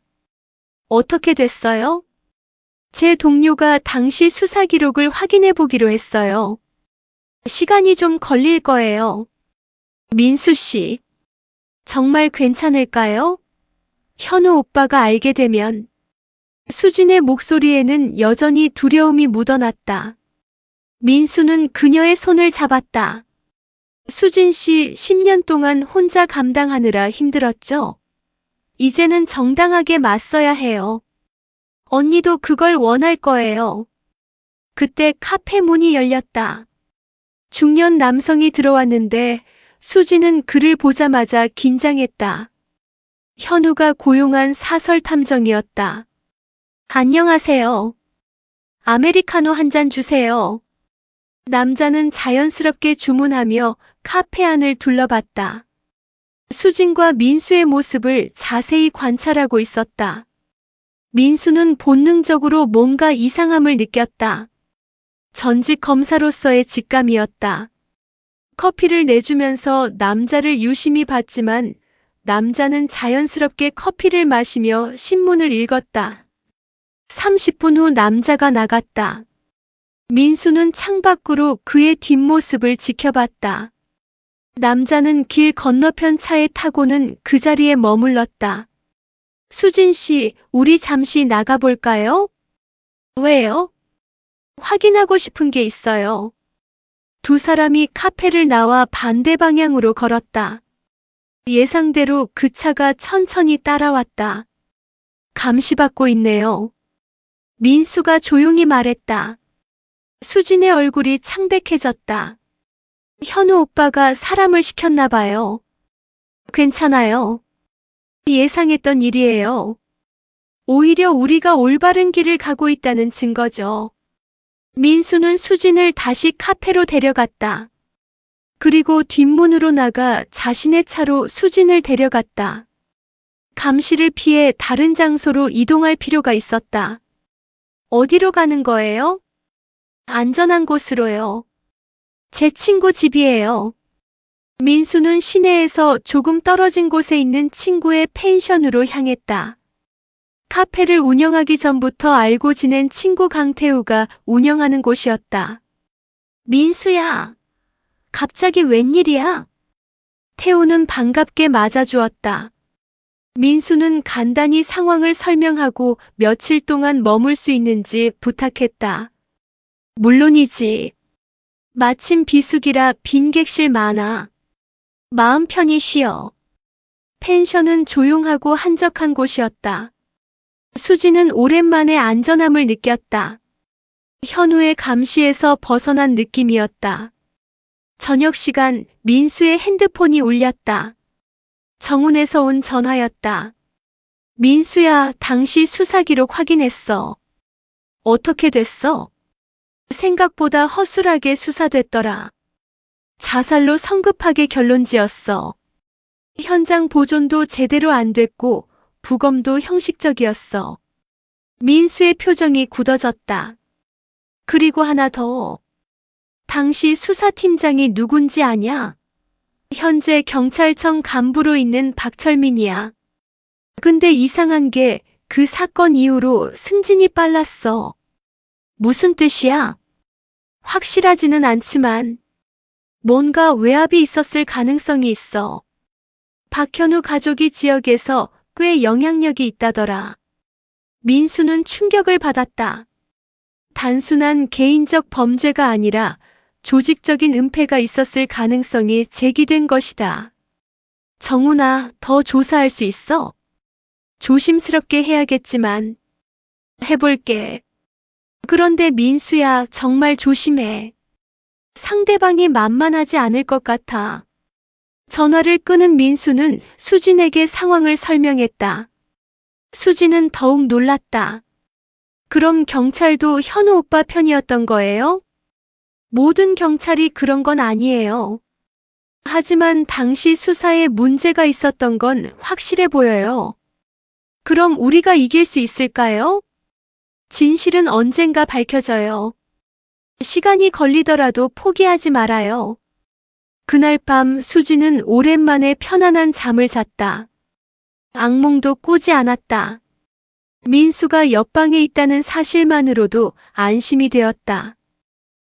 어떻게 됐어요? 제 동료가 당시 수사 기록을 확인해 보기로 했어요. 시간이 좀 걸릴 거예요. 민수 씨, 정말 괜찮을까요? 현우 오빠가 알게 되면. 수진의 목소리에는 여전히 두려움이 묻어났다. 민수는 그녀의 손을 잡았다. 수진 씨 10년 동안 혼자 감당하느라 힘들었죠? 이제는 정당하게 맞서야 해요. 언니도 그걸 원할 거예요. 그때 카페 문이 열렸다. 중년 남성이 들어왔는데 수진은 그를 보자마자 긴장했다. 현우가 고용한 사설 탐정이었다. 안녕하세요. 아메리카노 한 잔 주세요. 남자는 자연스럽게 주문하며 카페 안을 둘러봤다. 수진과 민수의 모습을 자세히 관찰하고 있었다. 민수는 본능적으로 뭔가 이상함을 느꼈다. 전직 검사로서의 직감이었다. 커피를 내주면서 남자를 유심히 봤지만 남자는 자연스럽게 커피를 마시며 신문을 읽었다. 30분 후 남자가 나갔다. 민수는 창밖으로 그의 뒷모습을 지켜봤다. 남자는 길 건너편 차에 타고는 그 자리에 머물렀다. 수진 씨, 우리 잠시 나가볼까요? 왜요? 확인하고 싶은 게 있어요. 두 사람이 카페를 나와 반대 방향으로 걸었다. 예상대로 그 차가 천천히 따라왔다. 감시받고 있네요. 민수가 조용히 말했다. 수진의 얼굴이 창백해졌다. 현우 오빠가 사람을 시켰나 봐요. 괜찮아요. 예상했던 일이에요. 오히려 우리가 올바른 길을 가고 있다는 증거죠. 민수는 수진을 다시 카페로 데려갔다. 그리고 뒷문으로 나가 자신의 차로 수진을 데려갔다. 감시를 피해 다른 장소로 이동할 필요가 있었다. 어디로 가는 거예요? 안전한 곳으로요. 제 친구 집이에요. 민수는 시내에서 조금 떨어진 곳에 있는 친구의 펜션으로 향했다. 카페를 운영하기 전부터 알고 지낸 친구 강태우가 운영하는 곳이었다. 민수야, 갑자기 웬일이야? 태우는 반갑게 맞아주었다. 민수는 간단히 상황을 설명하고 며칠 동안 머물 수 있는지 부탁했다. 물론이지. 마침 비수기라 빈 객실 많아. 마음 편히 쉬어. 펜션은 조용하고 한적한 곳이었다. 수지는 오랜만에 안전함을 느꼈다. 현우의 감시에서 벗어난 느낌이었다. 저녁 시간 민수의 핸드폰이 울렸다. 정훈에서 온 전화였다. 민수야, 당시 수사 기록 확인했어. 어떻게 됐어? 생각보다 허술하게 수사됐더라. 자살로 성급하게 결론 지었어. 현장 보존도 제대로 안 됐고 부검도 형식적이었어. 민수의 표정이 굳어졌다. 그리고 하나 더. 당시 수사팀장이 누군지 아냐? 현재 경찰청 간부로 있는 박철민이야. 근데 이상한 게 그 사건 이후로 승진이 빨랐어. 무슨 뜻이야? 확실하지는 않지만 뭔가 외압이 있었을 가능성이 있어. 박현우 가족이 지역에서 꽤 영향력이 있다더라. 민수는 충격을 받았다. 단순한 개인적 범죄가 아니라 조직적인 은폐가 있었을 가능성이 제기된 것이다. 정훈아, 더 조사할 수 있어? 조심스럽게 해야겠지만. 해볼게. 그런데 민수야, 정말 조심해. 상대방이 만만하지 않을 것 같아. 전화를 끊은 민수는 수진에게 상황을 설명했다. 수진은 더욱 놀랐다. 그럼 경찰도 현우 오빠 편이었던 거예요? 모든 경찰이 그런 건 아니에요. 하지만 당시 수사에 문제가 있었던 건 확실해 보여요. 그럼 우리가 이길 수 있을까요? 진실은 언젠가 밝혀져요. 시간이 걸리더라도 포기하지 말아요. 그날 밤 수지는 오랜만에 편안한 잠을 잤다. 악몽도 꾸지 않았다. 민수가 옆방에 있다는 사실만으로도 안심이 되었다.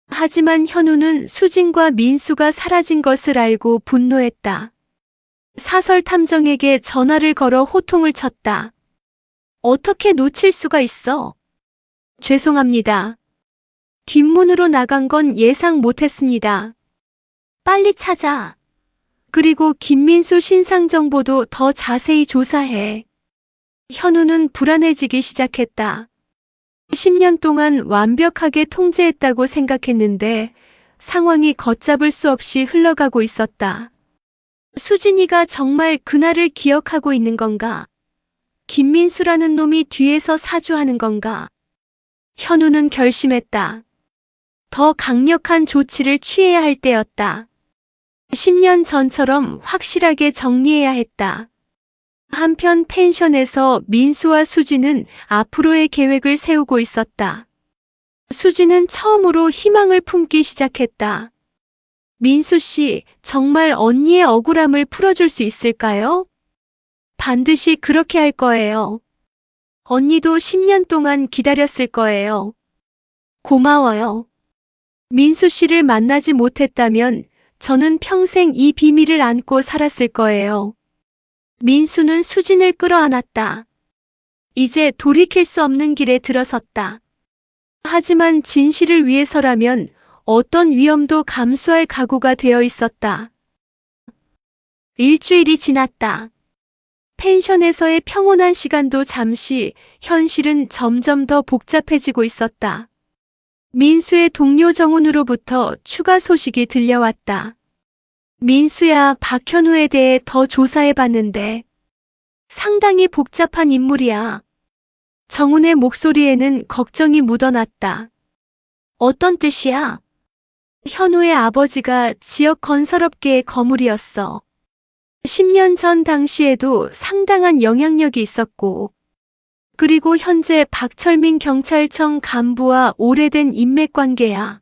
하지만 현우는 수진과 민수가 사라진 것을 알고 분노했다. 사설 탐정에게 전화를 걸어 호통을 쳤다. 어떻게 놓칠 수가 있어? 죄송합니다. 뒷문으로 나간 건 예상 못했습니다. 빨리 찾아. 그리고 김민수 신상 정보도 더 자세히 조사해. 현우는 불안해지기 시작했다. 10년 동안 완벽하게 통제했다고 생각했는데 상황이 걷잡을 수 없이 흘러가고 있었다. 수진이가 정말 그날을 기억하고 있는 건가? 김민수라는 놈이 뒤에서 사주하는 건가? 현우는 결심했다. 더 강력한 조치를 취해야 할 때였다. 10년 전처럼 확실하게 정리해야 했다. 한편 펜션에서 민수와 수지는 앞으로의 계획을 세우고 있었다. 수지는 처음으로 희망을 품기 시작했다. 민수 씨, 정말 언니의 억울함을 풀어줄 수 있을까요? 반드시 그렇게 할 거예요. 언니도 10년 동안 기다렸을 거예요. 고마워요. 민수 씨를 만나지 못했다면 저는 평생 이 비밀을 안고 살았을 거예요. 민수는 수진을 끌어안았다. 이제 돌이킬 수 없는 길에 들어섰다. 하지만 진실을 위해서라면 어떤 위험도 감수할 각오가 되어 있었다. 일주일이 지났다. 펜션에서의 평온한 시간도 잠시, 현실은 점점 더 복잡해지고 있었다. 민수의 동료 정훈으로부터 추가 소식이 들려왔다. 민수야, 박현우에 대해 더 조사해봤는데 상당히 복잡한 인물이야. 정훈의 목소리에는 걱정이 묻어났다. 어떤 뜻이야? 현우의 아버지가 지역 건설업계의 거물이었어. 10년 전 당시에도 상당한 영향력이 있었고, 그리고 현재 박철민 경찰청 간부와 오래된 인맥관계야.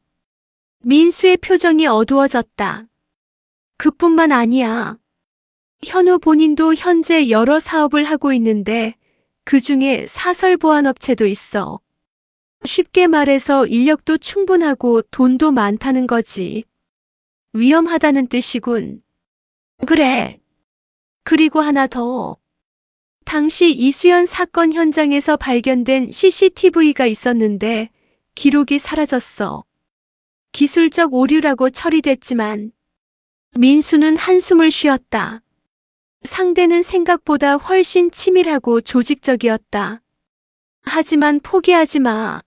민수의 표정이 어두워졌다. 그뿐만 아니야. 현우 본인도 현재 여러 사업을 하고 있는데 그 중에 사설보안업체도 있어. 쉽게 말해서 인력도 충분하고 돈도 많다는 거지. 위험하다는 뜻이군. 그래. 그리고 하나 더. 당시 이수연 사건 현장에서 발견된 CCTV가 있었는데 기록이 사라졌어. 기술적 오류라고 처리됐지만 민수는 한숨을 쉬었다. 상대는 생각보다 훨씬 치밀하고 조직적이었다. 하지만 포기하지 마.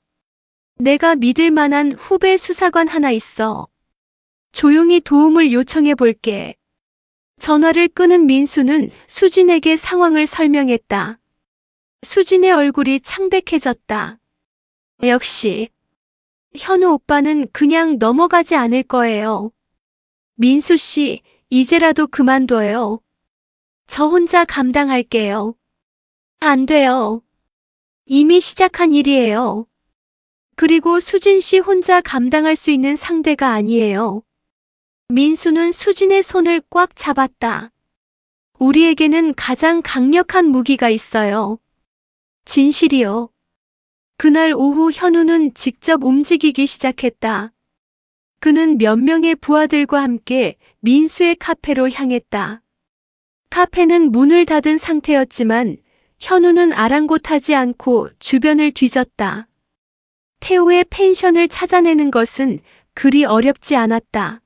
내가 믿을 만한 후배 수사관 하나 있어. 조용히 도움을 요청해 볼게. 전화를 끊은 민수는 수진에게 상황을 설명했다. 수진의 얼굴이 창백해졌다. 역시 현우 오빠는 그냥 넘어가지 않을 거예요. 민수 씨, 이제라도 그만둬요. 저 혼자 감당할게요. 안 돼요. 이미 시작한 일이에요. 그리고 수진 씨 혼자 감당할 수 있는 상대가 아니에요. 민수는 수진의 손을 꽉 잡았다. 우리에게는 가장 강력한 무기가 있어요. 진실이요. 그날 오후 현우는 직접 움직이기 시작했다. 그는 몇 명의 부하들과 함께 민수의 카페로 향했다. 카페는 문을 닫은 상태였지만 현우는 아랑곳하지 않고 주변을 뒤졌다. 태우의 펜션을 찾아내는 것은 그리 어렵지 않았다.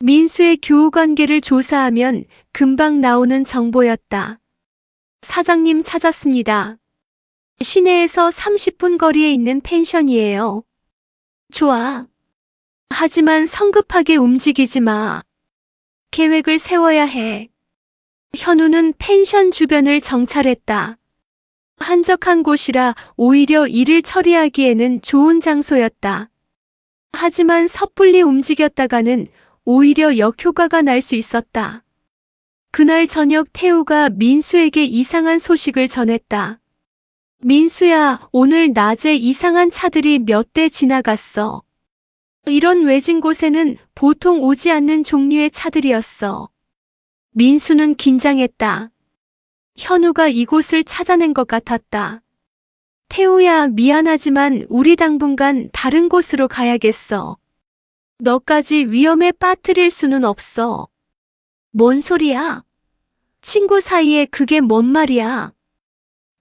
민수의 교우 관계를 조사하면 금방 나오는 정보였다. 사장님 찾았습니다. 시내에서 30분 거리에 있는 펜션이에요. 좋아. 하지만 성급하게 움직이지 마. 계획을 세워야 해. 현우는 펜션 주변을 정찰했다. 한적한 곳이라 오히려 일을 처리하기에는 좋은 장소였다. 하지만 섣불리 움직였다가는 오히려 역효과가 날 수 있었다. 그날 저녁 태우가 민수에게 이상한 소식을 전했다. 민수야, 오늘 낮에 이상한 차들이 몇 대 지나갔어. 이런 외진 곳에는 보통 오지 않는 종류의 차들이었어. 민수는 긴장했다. 현우가 이곳을 찾아낸 것 같았다. 태우야, 미안하지만 우리 당분간 다른 곳으로 가야겠어. 너까지 위험에 빠뜨릴 수는 없어. 뭔 소리야? 친구 사이에 그게 뭔 말이야?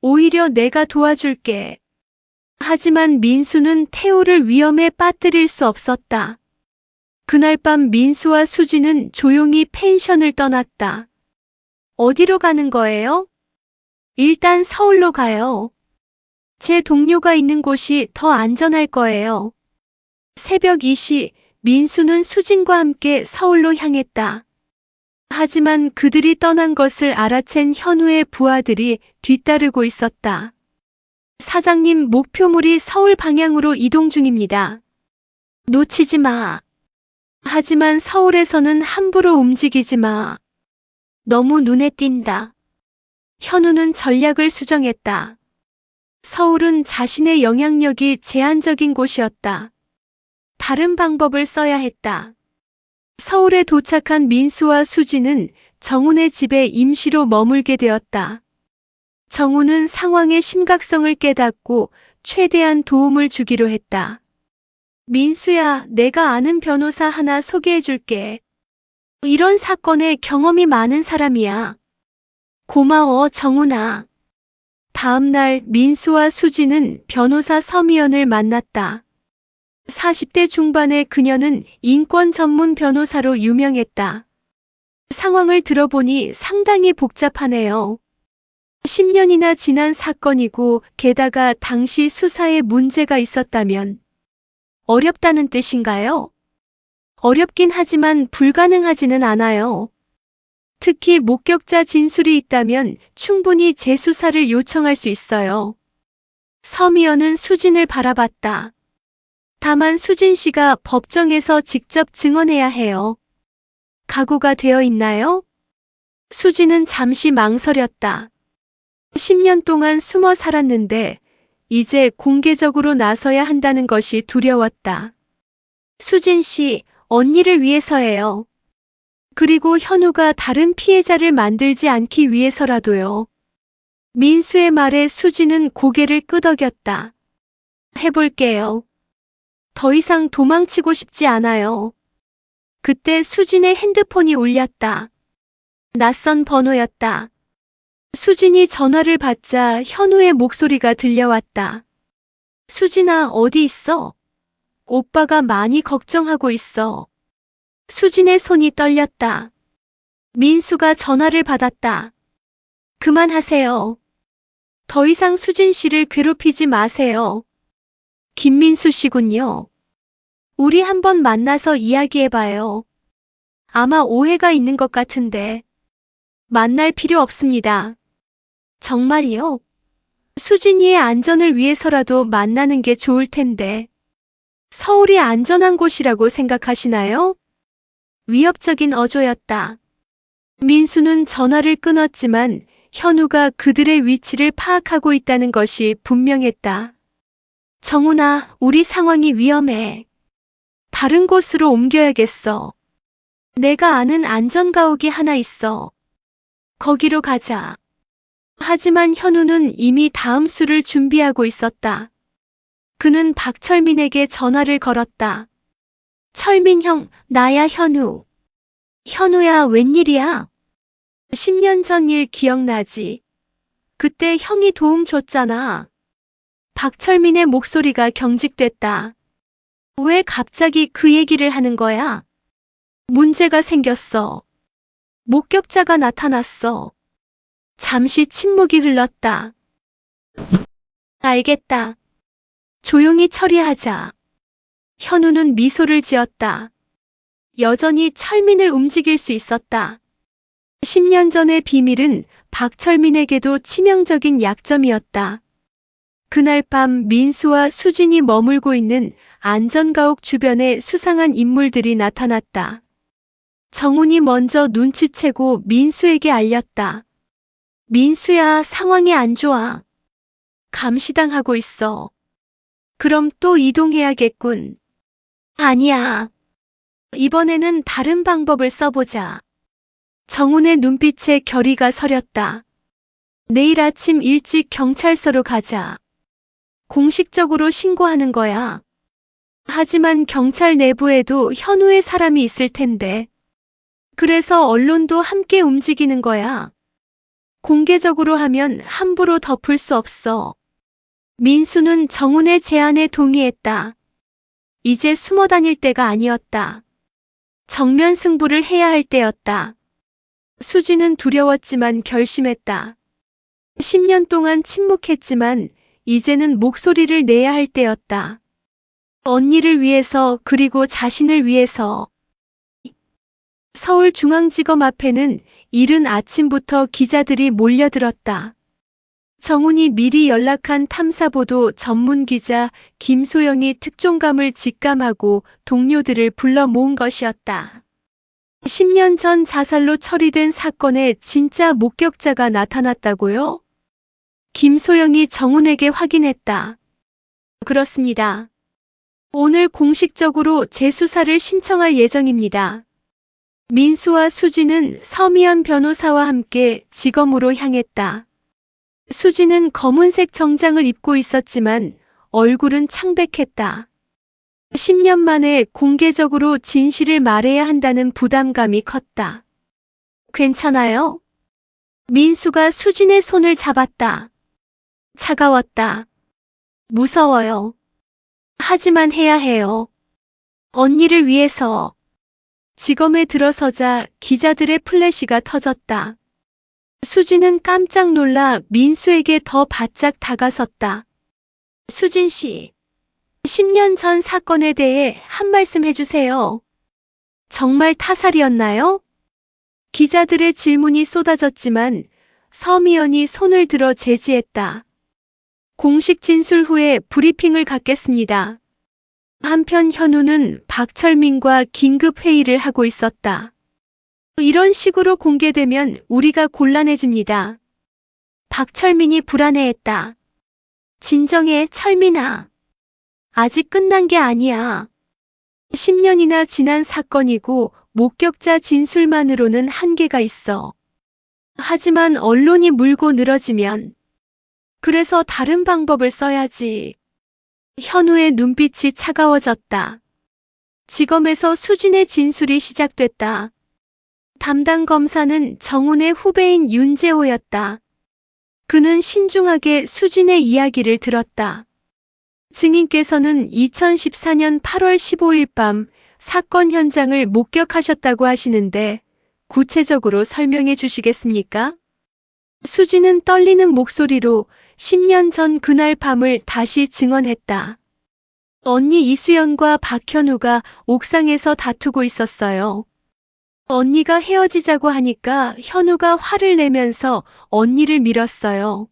오히려 내가 도와줄게. 하지만 민수는 태우를 위험에 빠뜨릴 수 없었다. 그날 밤 민수와 수지는 조용히 펜션을 떠났다. 어디로 가는 거예요? 일단 서울로 가요. 제 동료가 있는 곳이 더 안전할 거예요. 새벽 2시, 민수는 수진과 함께 서울로 향했다. 하지만 그들이 떠난 것을 알아챈 현우의 부하들이 뒤따르고 있었다. 사장님, 목표물이 서울 방향으로 이동 중입니다. 놓치지 마. 하지만 서울에서는 함부로 움직이지 마. 너무 눈에 띈다. 현우는 전략을 수정했다. 서울은 자신의 영향력이 제한적인 곳이었다. 다른 방법을 써야 했다. 서울에 도착한 민수와 수지는 정훈의 집에 임시로 머물게 되었다. 정훈은 상황의 심각성을 깨닫고 최대한 도움을 주기로 했다. 민수야, 내가 아는 변호사 하나 소개해 줄게. 이런 사건에 경험이 많은 사람이야. 고마워, 정훈아. 다음 날 민수와 수지는 변호사 서미연을 만났다. 40대 중반의 그녀는 인권 전문 변호사로 유명했다. 상황을 들어보니 상당히 복잡하네요. 10년이나 지난 사건이고 게다가 당시 수사에 문제가 있었다면 어렵다는 뜻인가요? 어렵긴 하지만 불가능하지는 않아요. 특히 목격자 진술이 있다면 충분히 재수사를 요청할 수 있어요. 서미연은 수진을 바라봤다. 다만 수진 씨가 법정에서 직접 증언해야 해요. 각오가 되어 있나요? 수진은 잠시 망설였다. 10년 동안 숨어 살았는데 이제 공개적으로 나서야 한다는 것이 두려웠다. 수진 씨, 언니를 위해서예요. 그리고 현우가 다른 피해자를 만들지 않기 위해서라도요. 민수의 말에 수진은 고개를 끄덕였다. 해볼게요. 더 이상 도망치고 싶지 않아요. 그때 수진의 핸드폰이 울렸다. 낯선 번호였다. 수진이 전화를 받자 현우의 목소리가 들려왔다. 수진아, 어디 있어? 오빠가 많이 걱정하고 있어. 수진의 손이 떨렸다. 민수가 전화를 받았다. 그만하세요. 더 이상 수진 씨를 괴롭히지 마세요. 김민수 씨군요. 우리 한번 만나서 이야기해봐요. 아마 오해가 있는 것 같은데. 만날 필요 없습니다. 정말이요? 수진이의 안전을 위해서라도 만나는 게 좋을 텐데. 서울이 안전한 곳이라고 생각하시나요? 위협적인 어조였다. 민수는 전화를 끊었지만 현우가 그들의 위치를 파악하고 있다는 것이 분명했다. 정훈아, 우리 상황이 위험해. 다른 곳으로 옮겨야겠어. 내가 아는 안전가옥이 하나 있어. 거기로 가자. 하지만 현우는 이미 다음 수를 준비하고 있었다. 그는 박철민에게 전화를 걸었다. 철민 형, 나야 현우. 현우야, 웬일이야? 10년 전 일 기억나지? 그때 형이 도움 줬잖아. 박철민의 목소리가 경직됐다. 왜 갑자기 그 얘기를 하는 거야? 문제가 생겼어. 목격자가 나타났어. 잠시 침묵이 흘렀다. 알겠다. 조용히 처리하자. 현우는 미소를 지었다. 여전히 철민을 움직일 수 있었다. 10년 전의 비밀은 박철민에게도 치명적인 약점이었다. 그날 밤 민수와 수진이 머물고 있는 안전가옥 주변에 수상한 인물들이 나타났다. 정훈이 먼저 눈치채고 민수에게 알렸다. 민수야, 상황이 안 좋아. 감시당하고 있어. 그럼 또 이동해야겠군. 아니야. 이번에는 다른 방법을 써보자. 정훈의 눈빛에 결의가 서렸다. 내일 아침 일찍 경찰서로 가자. 공식적으로 신고하는 거야. 하지만 경찰 내부에도 현우의 사람이 있을 텐데. 그래서 언론도 함께 움직이는 거야. 공개적으로 하면 함부로 덮을 수 없어. 민수는 정훈의 제안에 동의했다. 이제 숨어 다닐 때가 아니었다. 정면 승부를 해야 할 때였다. 수지는 두려웠지만 결심했다. 10년 동안 침묵했지만 이제는 목소리를 내야 할 때였다. 언니를 위해서 그리고 자신을 위해서. 서울중앙지검 앞에는 이른 아침부터 기자들이 몰려들었다. 정훈이 미리 연락한 탐사보도 전문기자 김소영이 특종감을 직감하고 동료들을 불러 모은 것이었다. 10년 전 자살로 처리된 사건의 진짜 목격자가 나타났다고요? 김소영이 정훈에게 확인했다. 그렇습니다. 오늘 공식적으로 재수사를 신청할 예정입니다. 민수와 수지는 서미연 변호사와 함께 지검으로 향했다. 수지는 검은색 정장을 입고 있었지만 얼굴은 창백했다. 10년 만에 공개적으로 진실을 말해야 한다는 부담감이 컸다. 괜찮아요? 민수가 수진의 손을 잡았다. 차가웠다. 무서워요. 하지만 해야 해요. 언니를 위해서. 지검에 들어서자 기자들의 플래시가 터졌다. 수진은 깜짝 놀라 민수에게 더 바짝 다가섰다. 수진 씨, 10년 전 사건에 대해 한 말씀 해주세요. 정말 타살이었나요? 기자들의 질문이 쏟아졌지만 서미연이 손을 들어 제지했다. 공식 진술 후에 브리핑을 갖겠습니다. 한편 현우는 박철민과 긴급 회의를 하고 있었다. 이런 식으로 공개되면 우리가 곤란해집니다. 박철민이 불안해했다. 진정해, 철민아. 아직 끝난 게 아니야. 10년이나 지난 사건이고 목격자 진술만으로는 한계가 있어. 하지만 언론이 물고 늘어지면 그래서 다른 방법을 써야지. 현우의 눈빛이 차가워졌다. 지검에서 수진의 진술이 시작됐다. 담당 검사는 정훈의 후배인 윤재호였다. 그는 신중하게 수진의 이야기를 들었다. 증인께서는 2014년 8월 15일 밤 사건 현장을 목격하셨다고 하시는데 구체적으로 설명해 주시겠습니까? 수진은 떨리는 목소리로 10년 전 그날 밤을 다시 증언했다. 언니 이수연과 박현우가 옥상에서 다투고 있었어요. 언니가 헤어지자고 하니까 현우가 화를 내면서 언니를 밀었어요.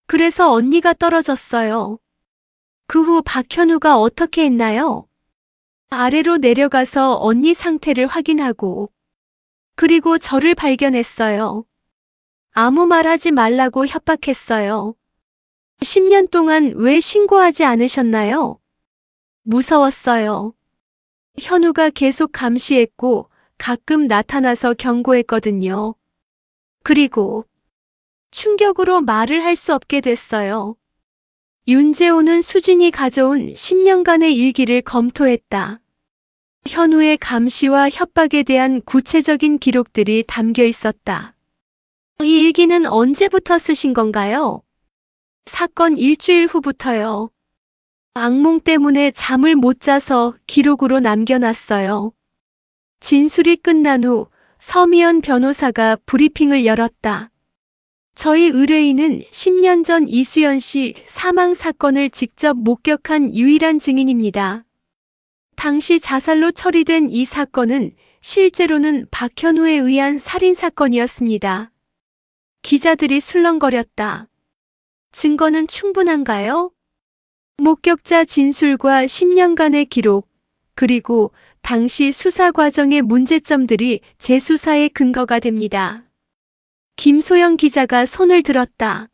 그래서 언니가 떨어졌어요. 그 후 박현우가 어떻게 했나요? 아래로 내려가서 언니 상태를 확인하고 그리고 저를 발견했어요. 아무 말 하지 말라고 협박했어요. 10년 동안 왜 신고하지 않으셨나요? 무서웠어요. 현우가 계속 감시했고 가끔 나타나서 경고했거든요. 그리고 충격으로 말을 할 수 없게 됐어요. 윤재호는 수진이 가져온 10년간의 일기를 검토했다. 현우의 감시와 협박에 대한 구체적인 기록들이 담겨 있었다. 이 일기는 언제부터 쓰신 건가요? 사건 일주일 후부터요. 악몽 때문에 잠을 못 자서 기록으로 남겨놨어요. 진술이 끝난 후 서미연 변호사가 브리핑을 열었다. 저희 의뢰인은 10년 전 이수연 씨 사망 사건을 직접 목격한 유일한 증인입니다. 당시 자살로 처리된 이 사건은 실제로는 박현우에 의한 살인 사건이었습니다. 기자들이 술렁거렸다. 증거는 충분한가요? 목격자 진술과 10년간의 기록, 그리고 당시 수사 과정의 문제점들이 재수사의 근거가 됩니다. 김소영 기자가 손을 들었다.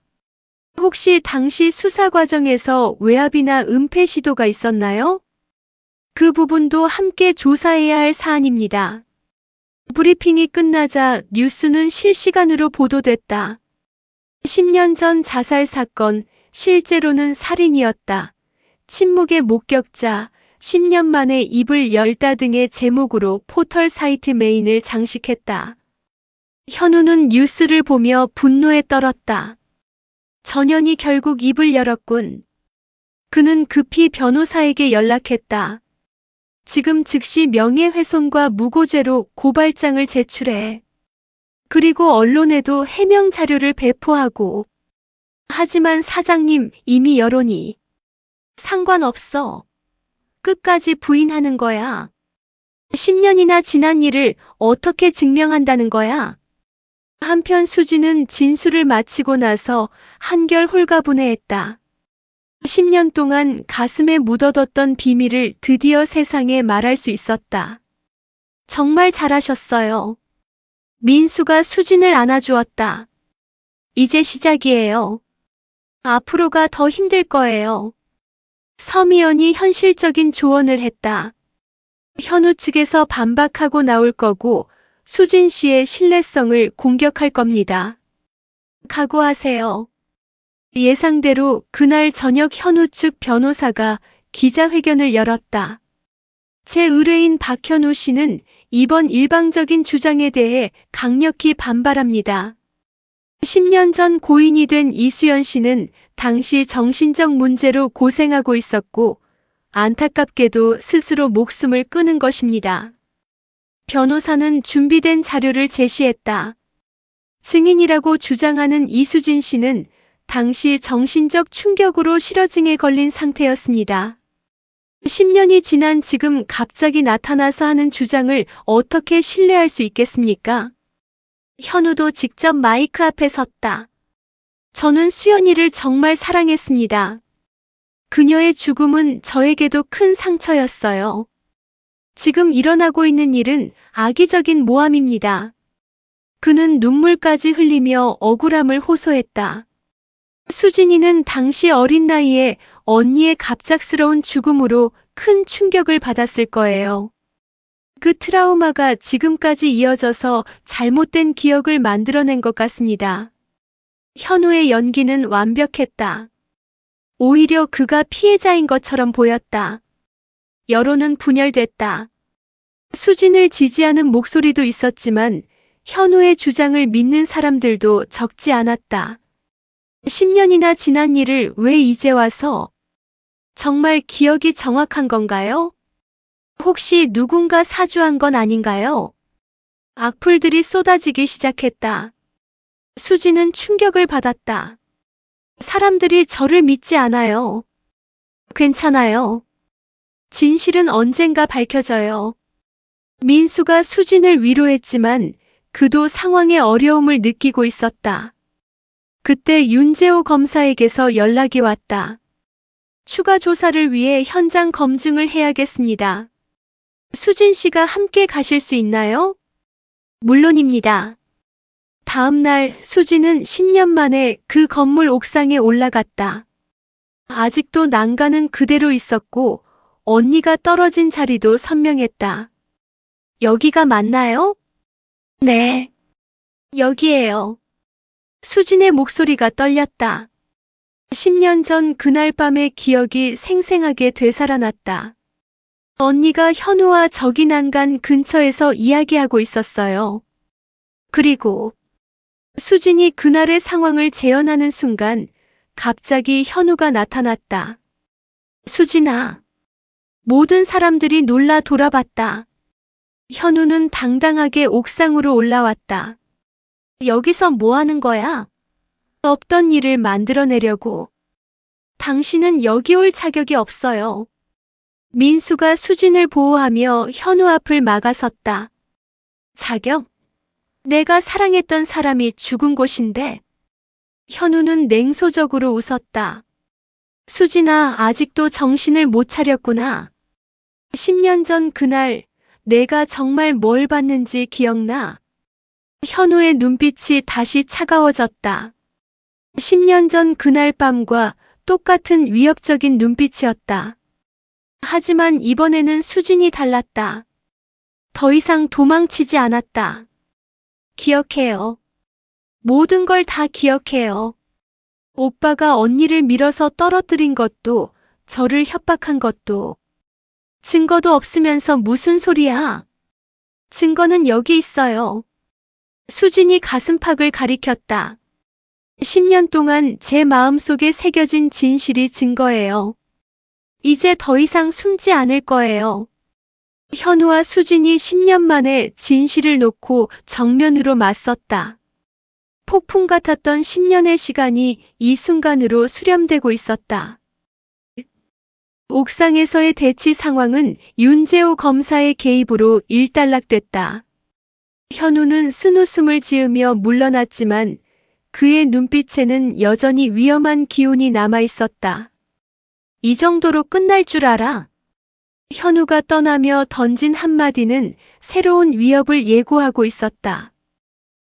혹시 당시 수사 과정에서 외압이나 은폐 시도가 있었나요? 그 부분도 함께 조사해야 할 사안입니다. 브리핑이 끝나자 뉴스는 실시간으로 보도됐다. 10년 전 자살 사건, 실제로는 살인이었다. 침묵의 목격자, 10년 만에 입을 열다 등의 제목으로 포털 사이트 메인을 장식했다. 현우는 뉴스를 보며 분노에 떨었다. 전현이 결국 입을 열었군. 그는 급히 변호사에게 연락했다. 지금 즉시 명예훼손과 무고죄로 고발장을 제출해. 그리고 언론에도 해명 자료를 배포하고. 하지만 사장님, 이미 여론이. 상관없어. 끝까지 부인하는 거야. 10년이나 지난 일을 어떻게 증명한다는 거야? 한편 수지는 진술을 마치고 나서 한결 홀가분해했다. 10년 동안 가슴에 묻어뒀던 비밀을 드디어 세상에 말할 수 있었다. 정말 잘하셨어요. 민수가 수진을 안아주었다. 이제 시작이에요. 앞으로가 더 힘들 거예요. 서미연이 현실적인 조언을 했다. 현우 측에서 반박하고 나올 거고 수진 씨의 신뢰성을 공격할 겁니다. 각오하세요. 예상대로 그날 저녁 현우 측 변호사가 기자회견을 열었다. 제 의뢰인 박현우 씨는 이번 일방적인 주장에 대해 강력히 반발합니다. 10년 전 고인이 된 이수연 씨는 당시 정신적 문제로 고생하고 있었고 안타깝게도 스스로 목숨을 끊은 것입니다. 변호사는 준비된 자료를 제시했다. 증인이라고 주장하는 이수진 씨는 당시 정신적 충격으로 실어증에 걸린 상태였습니다. 10년이 지난 지금 갑자기 나타나서 하는 주장을 어떻게 신뢰할 수 있겠습니까? 현우도 직접 마이크 앞에 섰다. 저는 수연이를 정말 사랑했습니다. 그녀의 죽음은 저에게도 큰 상처였어요. 지금 일어나고 있는 일은 악의적인 모함입니다. 그는 눈물까지 흘리며 억울함을 호소했다. 수진이는 당시 어린 나이에 언니의 갑작스러운 죽음으로 큰 충격을 받았을 거예요. 그 트라우마가 지금까지 이어져서 잘못된 기억을 만들어낸 것 같습니다. 현우의 연기는 완벽했다. 오히려 그가 피해자인 것처럼 보였다. 여론은 분열됐다. 수진을 지지하는 목소리도 있었지만 현우의 주장을 믿는 사람들도 적지 않았다. 10년이나 지난 일을 왜 이제 와서? 정말 기억이 정확한 건가요? 혹시 누군가 사주한 건 아닌가요? 악플들이 쏟아지기 시작했다. 수지는 충격을 받았다. 사람들이 저를 믿지 않아요. 괜찮아요. 진실은 언젠가 밝혀져요. 민수가 수진을 위로했지만 그도 상황의 어려움을 느끼고 있었다. 그때 윤재호 검사에게서 연락이 왔다. 추가 조사를 위해 현장 검증을 해야겠습니다. 수진 씨가 함께 가실 수 있나요? 물론입니다. 다음 날 수진은 10년 만에 그 건물 옥상에 올라갔다. 아직도 난간은 그대로 있었고 언니가 떨어진 자리도 선명했다. 여기가 맞나요? 네. 여기에요. 수진의 목소리가 떨렸다. 10년 전 그날 밤의 기억이 생생하게 되살아났다. 언니가 현우와 저기 난간 근처에서 이야기하고 있었어요. 그리고 수진이 그날의 상황을 재현하는 순간 갑자기 현우가 나타났다. 수진아. 모든 사람들이 놀라 돌아봤다. 현우는 당당하게 옥상으로 올라왔다. 여기서 뭐 하는 거야? 없던 일을 만들어내려고. 당신은 여기 올 자격이 없어요. 민수가 수진을 보호하며 현우 앞을 막아섰다. 자격? 내가 사랑했던 사람이 죽은 곳인데. 현우는 냉소적으로 웃었다. 수진아, 아직도 정신을 못 차렸구나. 10년 전 그날 내가 정말 뭘 봤는지 기억나? 현우의 눈빛이 다시 차가워졌다. 10년 전 그날 밤과 똑같은 위협적인 눈빛이었다. 하지만 이번에는 수진이 달랐다. 더 이상 도망치지 않았다. 기억해요. 모든 걸 다 기억해요. 오빠가 언니를 밀어서 떨어뜨린 것도, 저를 협박한 것도. 증거도 없으면서 무슨 소리야? 증거는 여기 있어요. 수진이 가슴팍을 가리켰다. 10년 동안 제 마음속에 새겨진 진실이 증거예요. 이제 더 이상 숨지 않을 거예요. 현우와 수진이 10년 만에 진실을 놓고 정면으로 맞섰다. 폭풍 같았던 10년의 시간이 이 순간으로 수렴되고 있었다. 옥상에서의 대치 상황은 윤재호 검사의 개입으로 일단락됐다. 현우는 쓴웃음을 지으며 물러났지만 그의 눈빛에는 여전히 위험한 기운이 남아 있었다. 이 정도로 끝날 줄 알아? 현우가 떠나며 던진 한마디는 새로운 위협을 예고하고 있었다.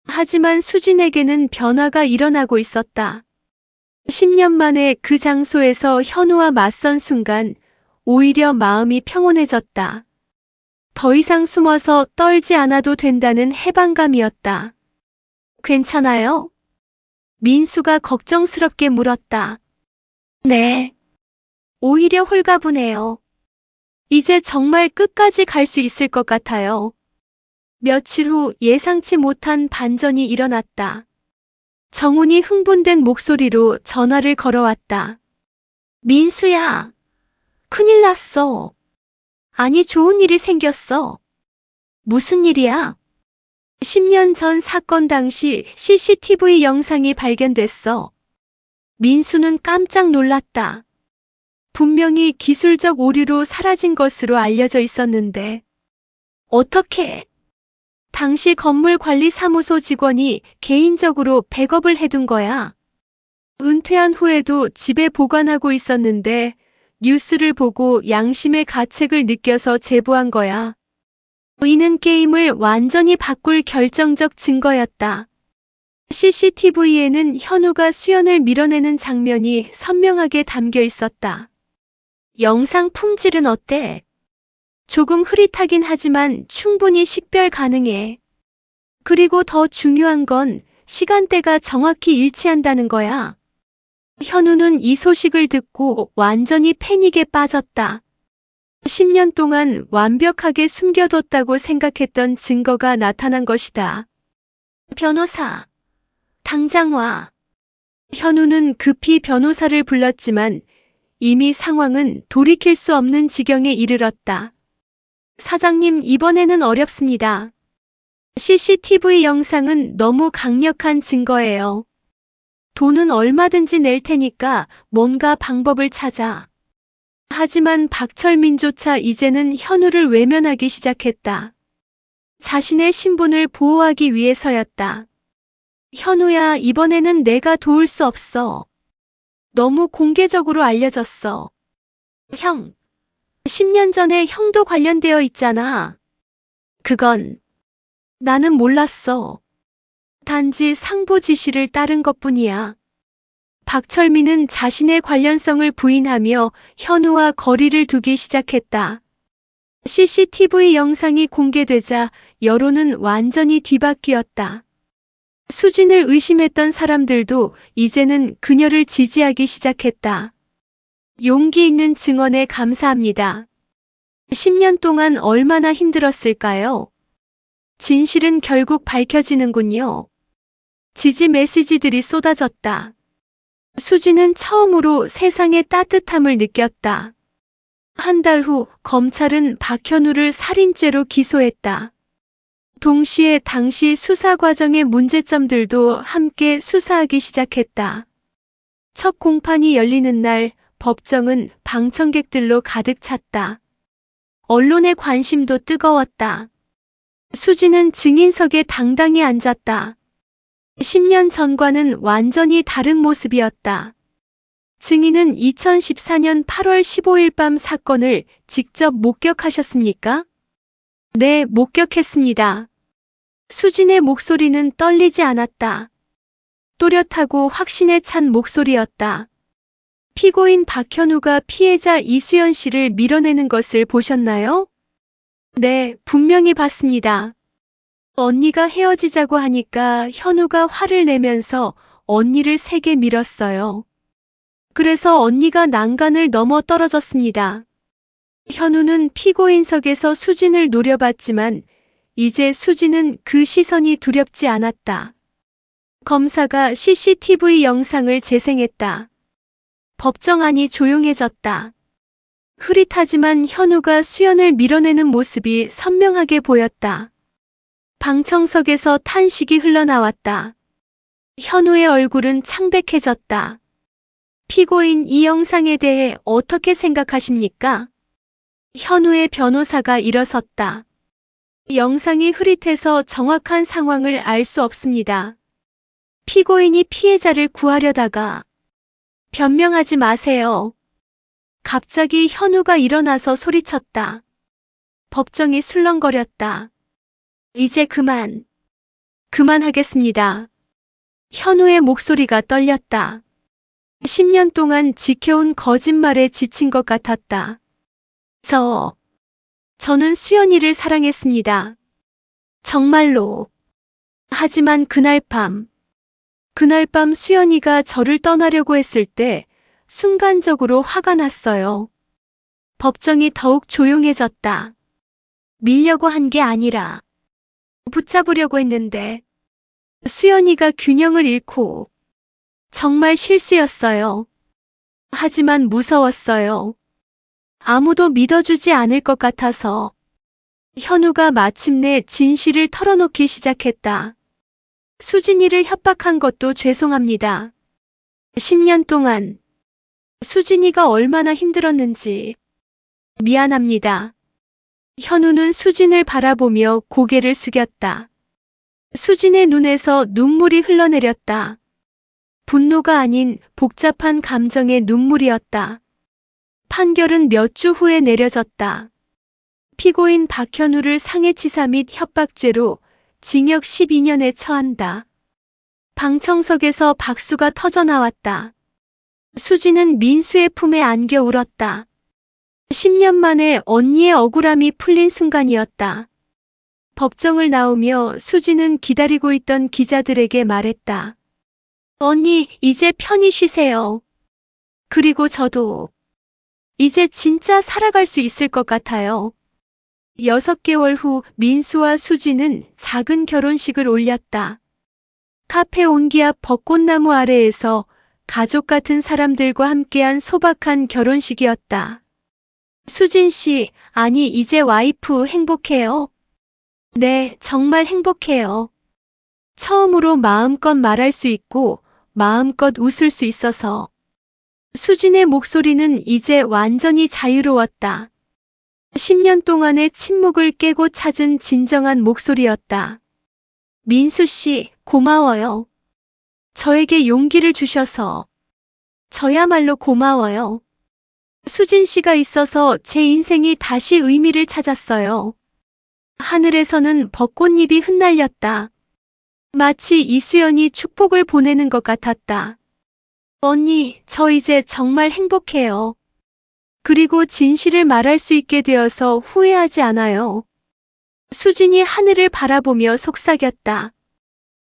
하지만 수진에게는 변화가 일어나고 있었다. 10년 만에 그 장소에서 현우와 맞선 순간 오히려 마음이 평온해졌다. 더 이상 숨어서 떨지 않아도 된다는 해방감이었다. 괜찮아요? 민수가 걱정스럽게 물었다. 네. 오히려 홀가분해요. 이제 정말 끝까지 갈 수 있을 것 같아요. 며칠 후 예상치 못한 반전이 일어났다. 정훈이 흥분된 목소리로 전화를 걸어왔다. 민수야, 큰일 났어. 아니, 좋은 일이 생겼어. 무슨 일이야? 10년 전 사건 당시 CCTV 영상이 발견됐어. 민수는 깜짝 놀랐다. 분명히 기술적 오류로 사라진 것으로 알려져 있었는데. 어떻게? 당시 건물관리사무소 직원이 개인적으로 백업을 해둔 거야. 은퇴한 후에도 집에 보관하고 있었는데 뉴스를 보고 양심의 가책을 느껴서 제보한 거야. 이는 게임을 완전히 바꿀 결정적 증거였다. CCTV에는 현우가 수연을 밀어내는 장면이 선명하게 담겨 있었다. 영상 품질은 어때? 조금 흐릿하긴 하지만 충분히 식별 가능해. 그리고 더 중요한 건 시간대가 정확히 일치한다는 거야. 현우는 이 소식을 듣고 완전히 패닉에 빠졌다. 10년 동안 완벽하게 숨겨뒀다고 생각했던 증거가 나타난 것이다. 변호사, 당장 와. 현우는 급히 변호사를 불렀지만 이미 상황은 돌이킬 수 없는 지경에 이르렀다. 사장님, 이번에는 어렵습니다. CCTV 영상은 너무 강력한 증거예요. 돈은 얼마든지 낼 테니까 뭔가 방법을 찾아. 하지만 박철민조차 이제는 현우를 외면하기 시작했다. 자신의 신분을 보호하기 위해서였다. 현우야, 이번에는 내가 도울 수 없어. 너무 공개적으로 알려졌어. 형, 10년 전에 형도 관련되어 있잖아. 그건 나는 몰랐어. 단지 상부 지시를 따른 것뿐이야. 박철민은 자신의 관련성을 부인하며 현우와 거리를 두기 시작했다. CCTV 영상이 공개되자 여론은 완전히 뒤바뀌었다. 수진을 의심했던 사람들도 이제는 그녀를 지지하기 시작했다. 용기 있는 증언에 감사합니다. 10년 동안 얼마나 힘들었을까요? 진실은 결국 밝혀지는군요. 지지 메시지들이 쏟아졌다. 수진은 처음으로 세상의 따뜻함을 느꼈다. 한 달 후 검찰은 박현우를 살인죄로 기소했다. 동시에 당시 수사 과정의 문제점들도 함께 수사하기 시작했다. 첫 공판이 열리는 날 법정은 방청객들로 가득 찼다. 언론의 관심도 뜨거웠다. 수진은 증인석에 당당히 앉았다. 10년 전과는 완전히 다른 모습이었다. 증인은 2014년 8월 15일 밤 사건을 직접 목격하셨습니까? 네, 목격했습니다. 수진의 목소리는 떨리지 않았다. 또렷하고 확신에 찬 목소리였다. 피고인 박현우가 피해자 이수연 씨를 밀어내는 것을 보셨나요? 네, 분명히 봤습니다. 언니가 헤어지자고 하니까 현우가 화를 내면서 언니를 세게 밀었어요. 그래서 언니가 난간을 넘어 떨어졌습니다. 현우는 피고인석에서 수진을 노려봤지만 이제 수진은 그 시선이 두렵지 않았다. 검사가 CCTV 영상을 재생했다. 법정 안이 조용해졌다. 흐릿하지만 현우가 수연을 밀어내는 모습이 선명하게 보였다. 방청석에서 탄식이 흘러나왔다. 현우의 얼굴은 창백해졌다. 피고인, 이 영상에 대해 어떻게 생각하십니까? 현우의 변호사가 일어섰다. 영상이 흐릿해서 정확한 상황을 알 수 없습니다. 피고인이 피해자를 구하려다가 변명하지 마세요. 갑자기 현우가 일어나서 소리쳤다. 법정이 술렁거렸다. 이제 그만하겠습니다. 현우의 목소리가 떨렸다. 10년 동안 지켜온 거짓말에 지친 것 같았다. 저는 수연이를 사랑했습니다. 정말로. 하지만 그날 밤 수연이가 저를 떠나려고 했을 때 순간적으로 화가 났어요. 법정이 더욱 조용해졌다. 밀려고 한 게 아니라 붙잡으려고 했는데 수연이가 균형을 잃고 정말 실수였어요. 하지만 무서웠어요. 아무도 믿어주지 않을 것 같아서. 현우가 마침내 진실을 털어놓기 시작했다. 수진이를 협박한 것도 죄송합니다. 10년 동안 수진이가 얼마나 힘들었는지 미안합니다. 현우는 수진을 바라보며 고개를 숙였다. 수진의 눈에서 눈물이 흘러내렸다. 분노가 아닌 복잡한 감정의 눈물이었다. 판결은 몇 주 후에 내려졌다. 피고인 박현우를 상해치사 및 협박죄로 징역 12년에 처한다. 방청석에서 박수가 터져나왔다. 수진은 민수의 품에 안겨 울었다. 10년 만에 언니의 억울함이 풀린 순간이었다. 법정을 나오며 수진은 기다리고 있던 기자들에게 말했다. 언니, 이제 편히 쉬세요. 그리고 저도 이제 진짜 살아갈 수 있을 것 같아요. 6개월 후 민수와 수진은 작은 결혼식을 올렸다. 카페 온기 앞 벚꽃나무 아래에서 가족 같은 사람들과 함께한 소박한 결혼식이었다. 수진 씨, 아니 이제 와이프 행복해요? 네, 정말 행복해요. 처음으로 마음껏 말할 수 있고 마음껏 웃을 수 있어서. 수진의 목소리는 이제 완전히 자유로웠다. 10년 동안의 침묵을 깨고 찾은 진정한 목소리였다. 민수 씨, 고마워요. 저에게 용기를 주셔서. 저야말로 고마워요. 수진 씨가 있어서 제 인생이 다시 의미를 찾았어요. 하늘에서는 벚꽃잎이 흩날렸다. 마치 이수연이 축복을 보내는 것 같았다. 언니, 저 이제 정말 행복해요. 그리고 진실을 말할 수 있게 되어서 후회하지 않아요. 수진이 하늘을 바라보며 속삭였다.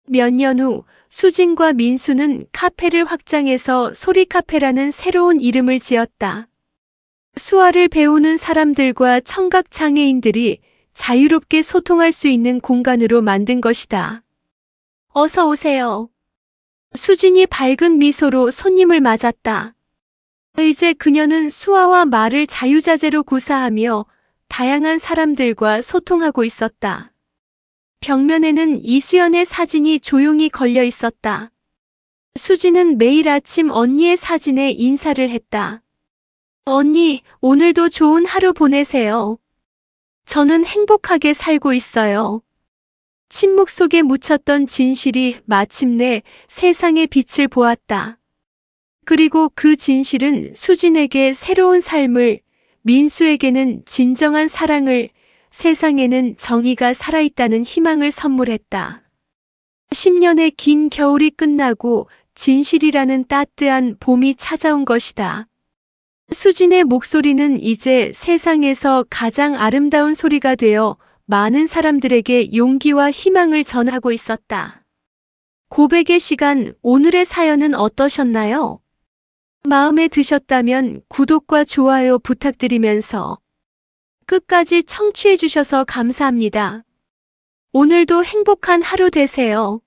몇 년 후 수진과 민수는 카페를 확장해서 소리카페라는 새로운 이름을 지었다. 수화를 배우는 사람들과 청각장애인들이 자유롭게 소통할 수 있는 공간으로 만든 것이다. 어서 오세요. 수진이 밝은 미소로 손님을 맞았다. 이제 그녀는 수화와 말을 자유자재로 구사하며 다양한 사람들과 소통하고 있었다. 벽면에는 이수연의 사진이 조용히 걸려 있었다. 수진은 매일 아침 언니의 사진에 인사를 했다. 언니, 오늘도 좋은 하루 보내세요. 저는 행복하게 살고 있어요. 침묵 속에 묻혔던 진실이 마침내 세상의 빛을 보았다. 그리고 그 진실은 수진에게 새로운 삶을, 민수에게는 진정한 사랑을, 세상에는 정의가 살아있다는 희망을 선물했다. 10년의 긴 겨울이 끝나고 진실이라는 따뜻한 봄이 찾아온 것이다. 수진의 목소리는 이제 세상에서 가장 아름다운 소리가 되어 많은 사람들에게 용기와 희망을 전하고 있었다. 고백의 시간, 오늘의 사연은 어떠셨나요? 마음에 드셨다면 구독과 좋아요 부탁드리면서 끝까지 청취해 주셔서 감사합니다. 오늘도 행복한 하루 되세요.